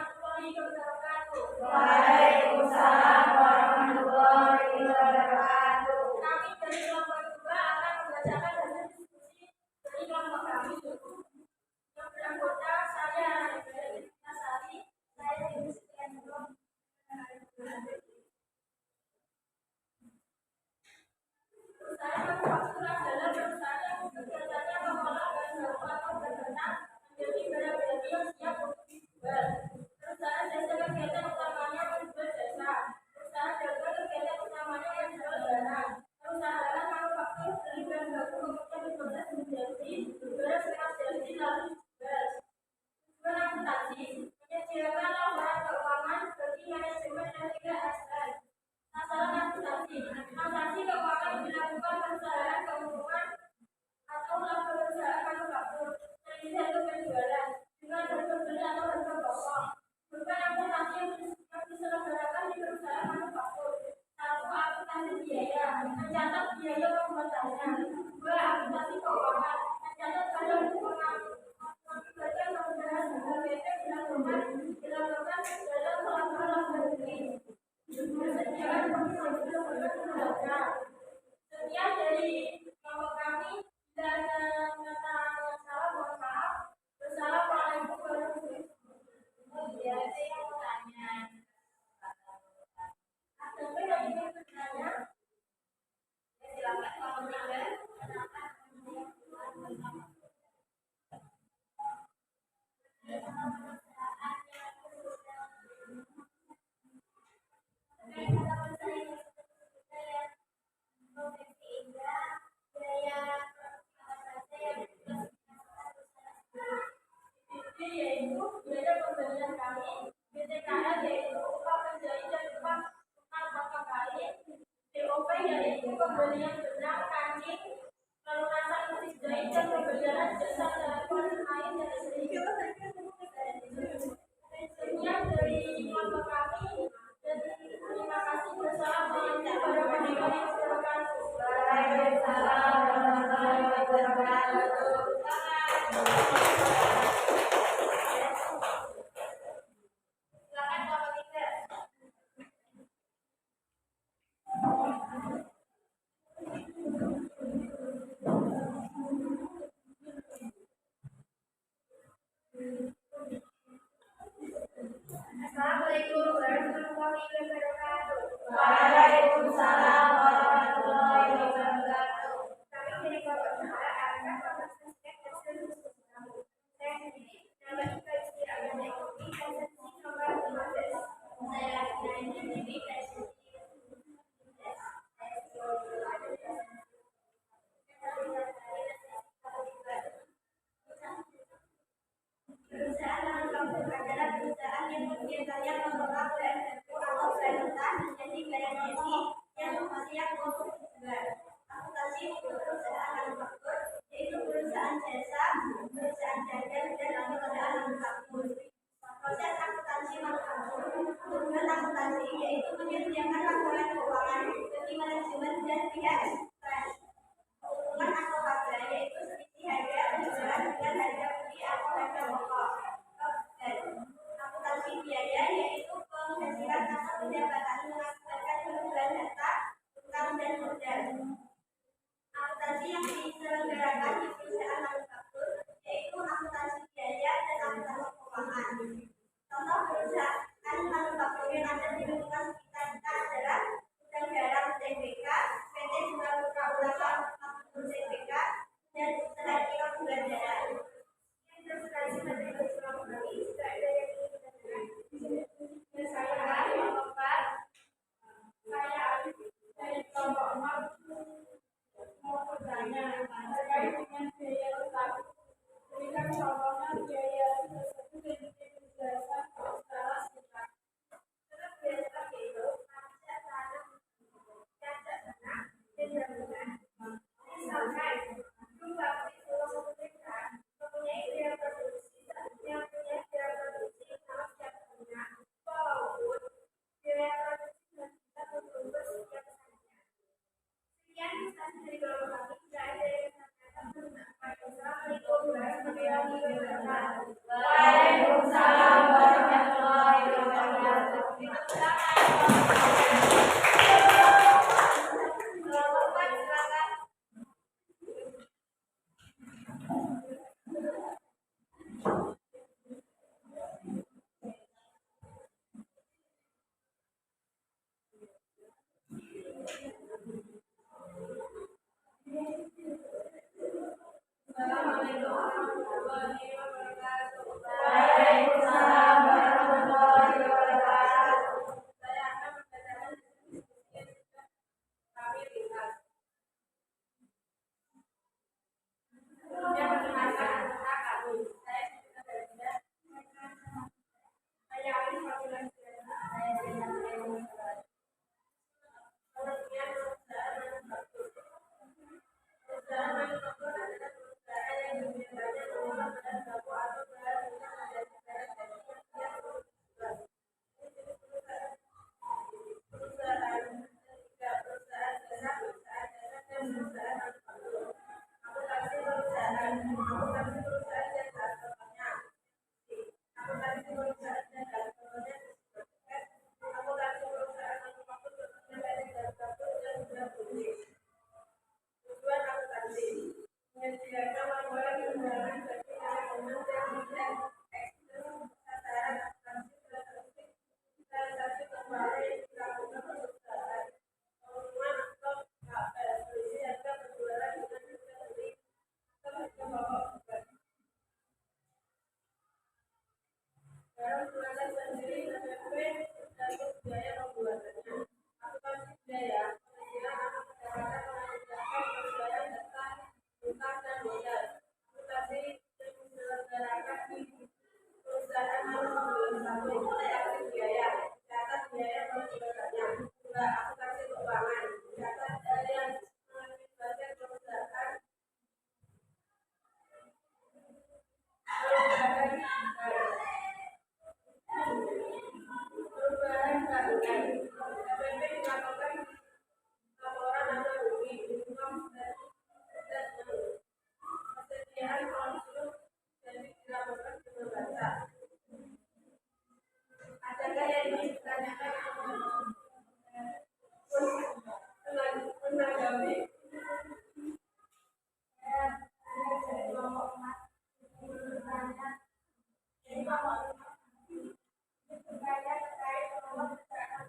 warahmatullahi wabarakatuh. Waalaikumsalam warahmatullahi wabarakatuh. Kami dari kelompok 2 akan membacakan hasil diskusi dari kelompok kami. Yang beranggota saya Nasari, saya Dewi Setianugroho. Saya manufakturan dalam perusahaan yang kegiatannya mengolah bahan baku atau berbenah menjadi barang-barang yang siap untuk dijual. Perusahaan jasa kegiatan utamanya menjual jasa Waalaikumsalam warahmatullahi wabarakatuh. Kami dari kelompok Sahara akan mempresentasikan hasil diskusi kami. Saya sendiri nama Ika Istirahat mengikuti presensi nomor 15. Saya Naini Dewi presensi 15. Perusahaan manufaktur adalah perusahaan yang kegiatannya mengelola bahan-baku atau bahan mentah menjadi barang jadi yang siap untuk dijual. Akuntansi untuk perusahaan manufaktur yaitu perusahaan jasa, perusahaan dagang, dan perusahaan manufaktur. Proses akuntansi manufaktur. Tujuan akuntansi yaitu menyediakan laporan keuangan bagi manajemen dan pihak ekspres. Keuntungan atau laba yaitu selisih harga penjualan dengan harga beli atau harga pokok. Dan akuntansi biaya yaitu penghasilan atau pendapatan mengakibatkan perubahan data, utang dan modal. Akuntansi yang diselenggarakan di perusahaan manufaktur yaitu akuntansi biaya dan akuntansi keuangan. Contoh perusahaan manufaktur yang ada di lingkungan sekitar kita adalah Gudang Garam TBK, PT Bunga Putra Ulama Manufaktur TBK, dan Usaha Kios Bandara. Yang terkait materi kelompok kami juga ada yang ingin ditanyakan. Saya kelompok 4, saya Alif dari kelompok 4 mau bertanya terkait dengan biaya tetap. Berikan contohnya biaya tersebut yang dijelaskan secara singkat. Terus biaya tetap itu pajak tanah, pajak tanah, dan bangunan. Misalkan jumlah pulau pemerintah mempunyai biaya produksi yang punya biaya produksi sama setiap tahunnya, walaupun biaya produksi kita berubah setiap tahunnya. Sekian instansi dari kelompok kami. Jika ada yang menanyakan, Assalamualaikum warahmatullahi wabarakatuh. Waalaikumsalam warahmatullahi wabarakatuh. Kelompok 4 silakan. Assalamualaikum warahmatullahi wabarakatuh. Waalaikumsalam warahmatullahi wabarakatuh. Saya akan membacakan diskusi yang sudah kami lihat. Sebelumnya perkenalkan nama kami. Saya Siti Nadia. Saya Alif Fatimah Sirena. Saya Sina Dewi. Pengertian perusahaan manufaktur. Perusahaan manufaktur adalah perusahaan yang kegiatannya mengolah bahan baku atau bahan mentah menjadi barang jadi yang siap untuk dijual. Ini jenis perusahaan. Perusahaan ketiga, perusahaan jasa, dan perusahaan manufaktur. Akuntansi perusahaan. Akuntansi perusahaan jasa contohnya. Akuntansi perusahaan jasa contohnya disebutkan. Akuntansi perusahaan manufaktur contohnya dari bahan baku dan juga produksi. Tujuan akuntansi menyediakan laporan keuangan bagi manajemen dan pihak eksternal. Sasaran akuntansi transaksi keuangan yang dilakukan perusahaan, pengumuman atau selisih harga penjualan dengan harga beli atau harga pokok bukan. Dalam proses sendiri terdapat tergantung biaya pembuatannya. Akuntansi biaya penghasilan atau pendapatan mengakibatkan penjualan data, utang dan modal. Akuntansi yang diselenggarakan di perusahaan manufaktur. 1. Akuntansi biaya, catat biaya pembuatannya. 2. Akuntansi keuangan, catat dana yang mengakibatkan perusahaan perubahan bangunan. KPP dilakukan laporan atau rugi, income statement. Persediaan konsum jadi dilakukan membaca. Adakah yang ingin ditanyakan? Menanggapi. Saya dari kelompok 4 bertanya. Jadi kelompok 5 bertanya terkait kelompok keterangan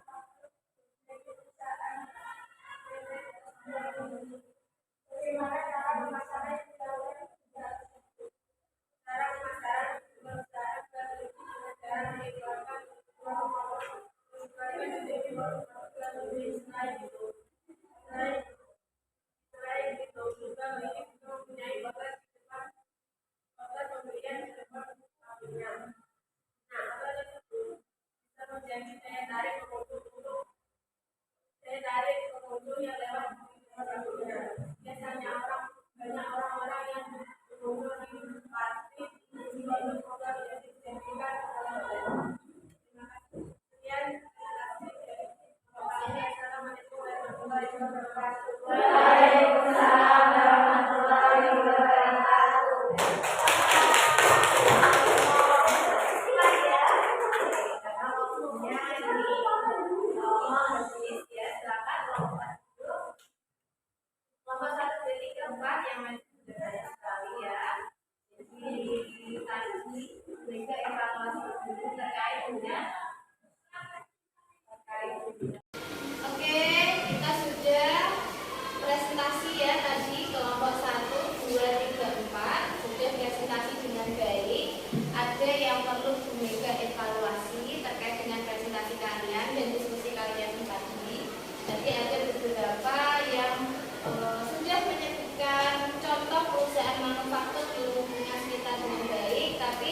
Kelompok 1, 2, 3, 4 yang masih banyak sekali ya. Jadi tadi mereka evaluasi dulu terkait dengan Oke, kita sudah presentasi ya tadi kelompok 1, 2, 3, 4 sudah presentasi dengan baik. Ada yang perlu Bu Mega evaluasi terkait dengan presentasi kalian dan diskusi kalian tadi. Jadi ada beberapa yang sudah menyebutkan contoh perusahaan manufaktur di lingkungan sekitar dengan baik, tapi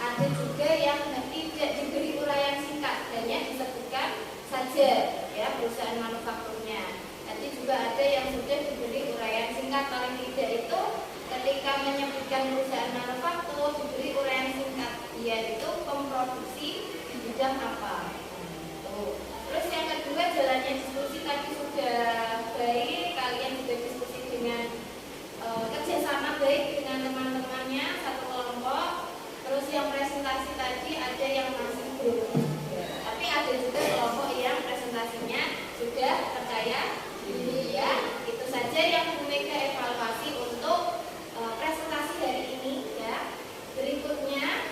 ada juga yang tidak diberi uraian singkat, hanya disebutkan saja ya perusahaan manufakturnya. Nanti juga ada yang sudah diberi uraian singkat, paling tidak itu ketika menyebutkan perusahaan manufaktur diberi uraian singkat, dia itu pemproduksi di bidang apa. Terus yang kedua, jalannya diskusi tadi sudah baik, kalian juga diskusi dengan kerjasama baik dengan teman-temannya satu kelompok. Terus yang presentasi tadi ada yang masih belum, tapi ada juga kelompok yang presentasinya sudah percaya diri ya. Itu saja yang Bu Mega evaluasi untuk presentasi hari ini ya. Berikutnya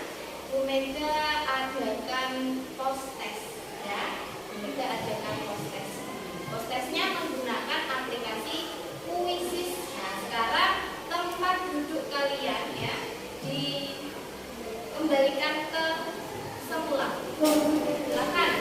Bu Mega adakan post test ya. Kita adakan post test. Post testnya menggunakan aplikasi Quizzes. Nah, sekarang tempat duduk kalian ya dikembalikan ke semula. Silakan.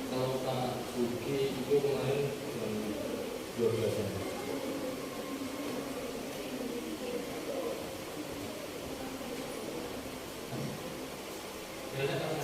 Kalau Pak Buki itu kemarin jam 12-an. Biasanya kapan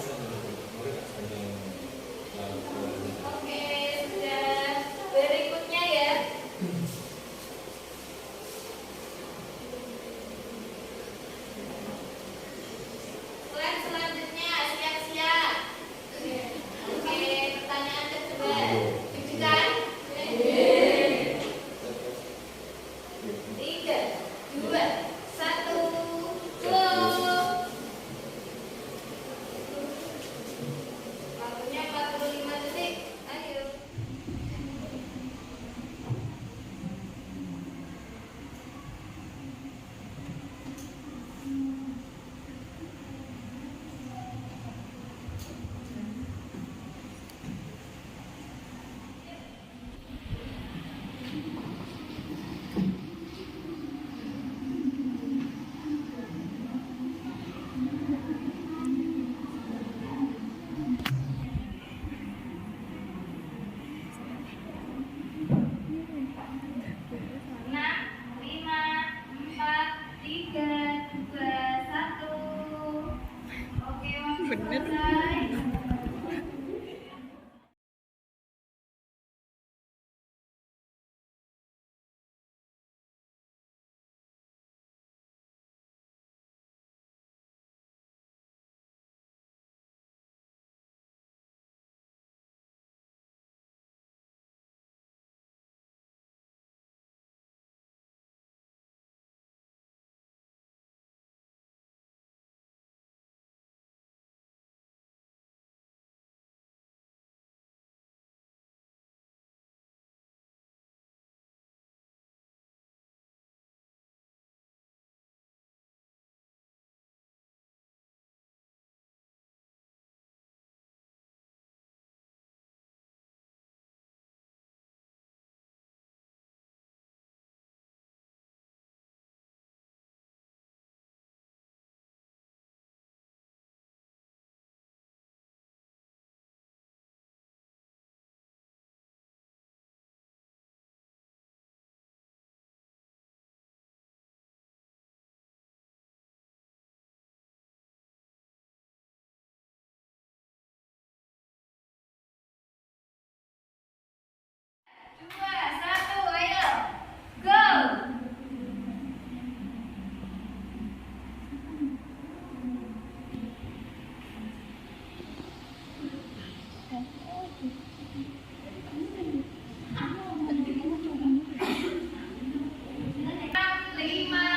Lima,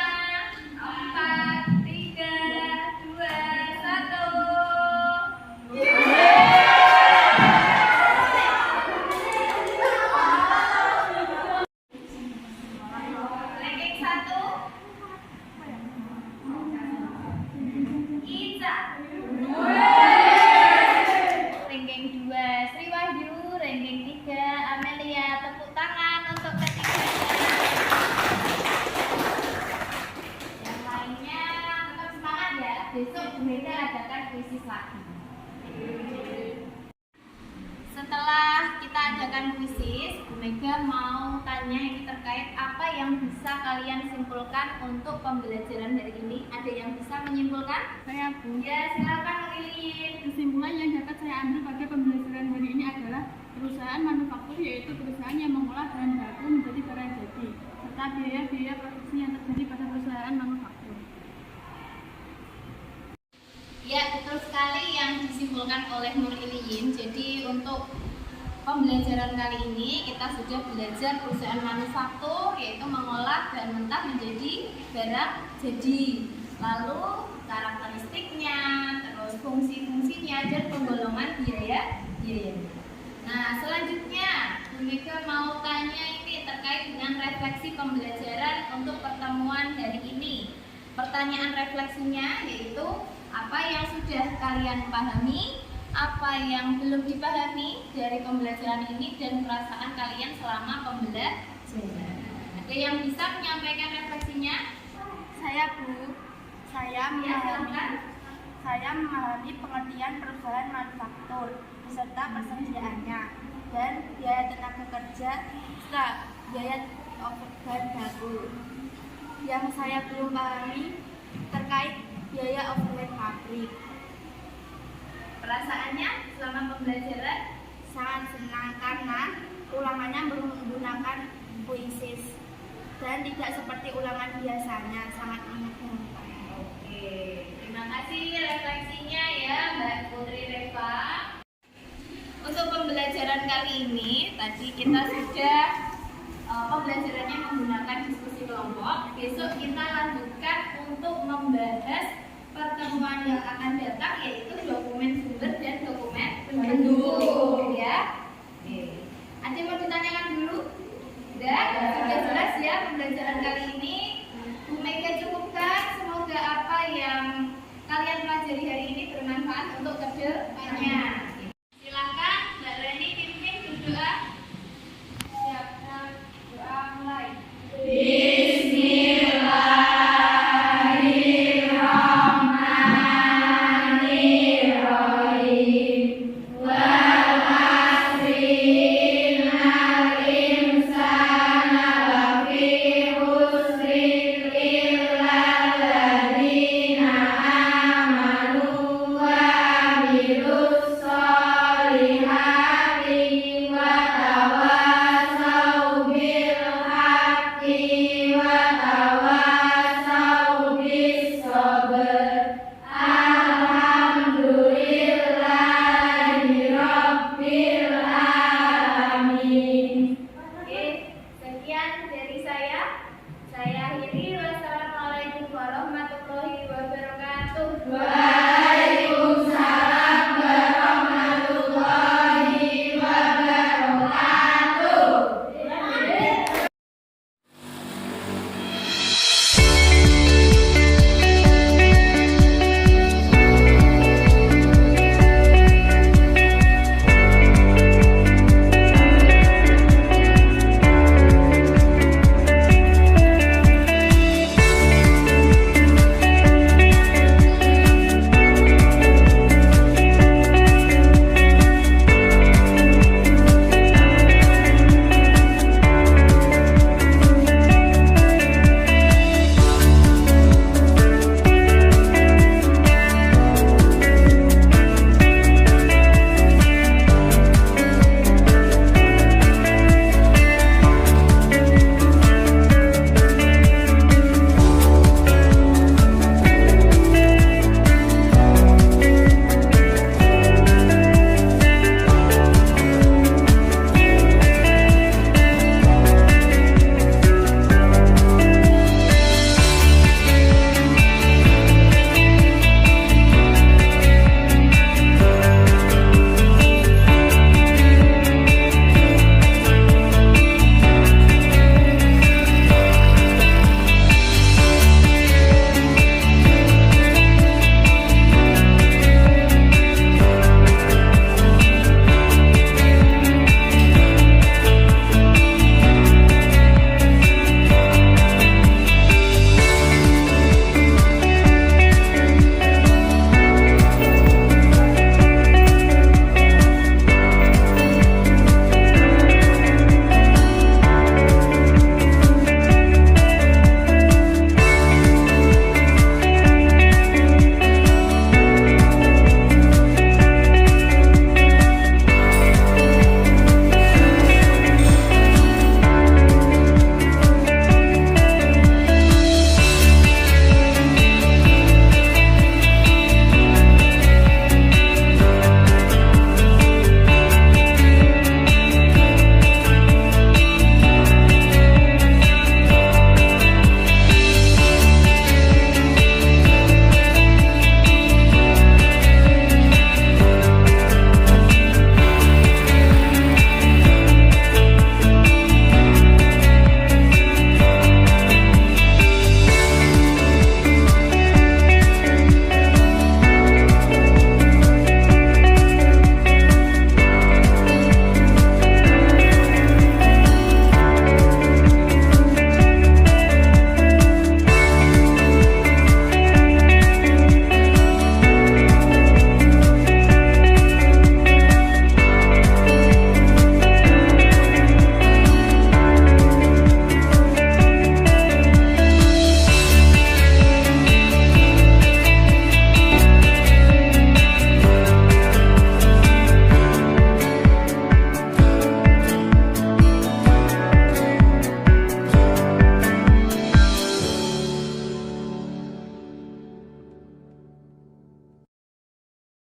empat, tiga, dua, satu. Ranking satu, Ica. Ranking dua, Sri Wahyu. Ranking tiga, Amelia. Tepuk tangan untuk ketiganya. Yang lainnya tetap semangat ya. Besok Bu Mega adakan kuisis lagi. Setelah kita adakan kuisis, Bu Mega mau tanya ini terkait apa yang bisa kalian simpulkan untuk pembelajaran hari ini. Ada yang bisa menyimpulkan? Saya Bu. Ya, silakan Lilin. Kesimpulan yang dapat saya ambil pada pembelajaran hari ini adalah perusahaan manufaktur yaitu perusahaan yang mengolah bahan baku menjadi barang jadi, serta biaya-biaya produksi yang terjadi pada perusahaan manufaktur. Ya, betul sekali yang disimpulkan oleh Nur Iliyin. Jadi untuk pembelajaran kali ini kita sudah belajar perusahaan manufaktur yaitu mengolah bahan mentah menjadi barang jadi. Lalu karakteristiknya, terus fungsi-fungsinya dan penggolongan biaya-biayanya. Nah, selanjutnya Bu Mega mau tanya ini terkait dengan refleksi pembelajaran untuk pertemuan hari ini. Pertanyaan refleksinya yaitu apa yang sudah kalian pahami, apa yang belum dipahami dari pembelajaran ini, dan perasaan kalian selama pembelajaran. Ada yang bisa menyampaikan refleksinya? Saya Bu, saya memahami pengertian perusahaan manufaktur beserta persediaannya dan biaya tenaga kerja serta biaya bahan baku. Yang saya belum pahami terkait biaya overhead pabrik. Perasaannya selama pembelajaran? Sangat senang karena ulangannya menggunakan puisis dan tidak seperti ulangan biasanya, sangat menyenangkan. Oke, terima kasih refleksinya ya Mbak Putri Reva. Untuk pembelajaran kali ini tadi kita sudah pembelajarannya menggunakan diskusi kelompok. Besok kita lanjutkan untuk membahas pertemuan yang akan datang yaitu dokumen sumber dan dokumen pendukung ya. Oke. Ada yang mau ditanyakan dulu? Sudah jelas ya pembelajaran kali ini. Bu Mega cukupkan. Semoga apa yang kalian pelajari hari ini bermanfaat untuk kedepannya.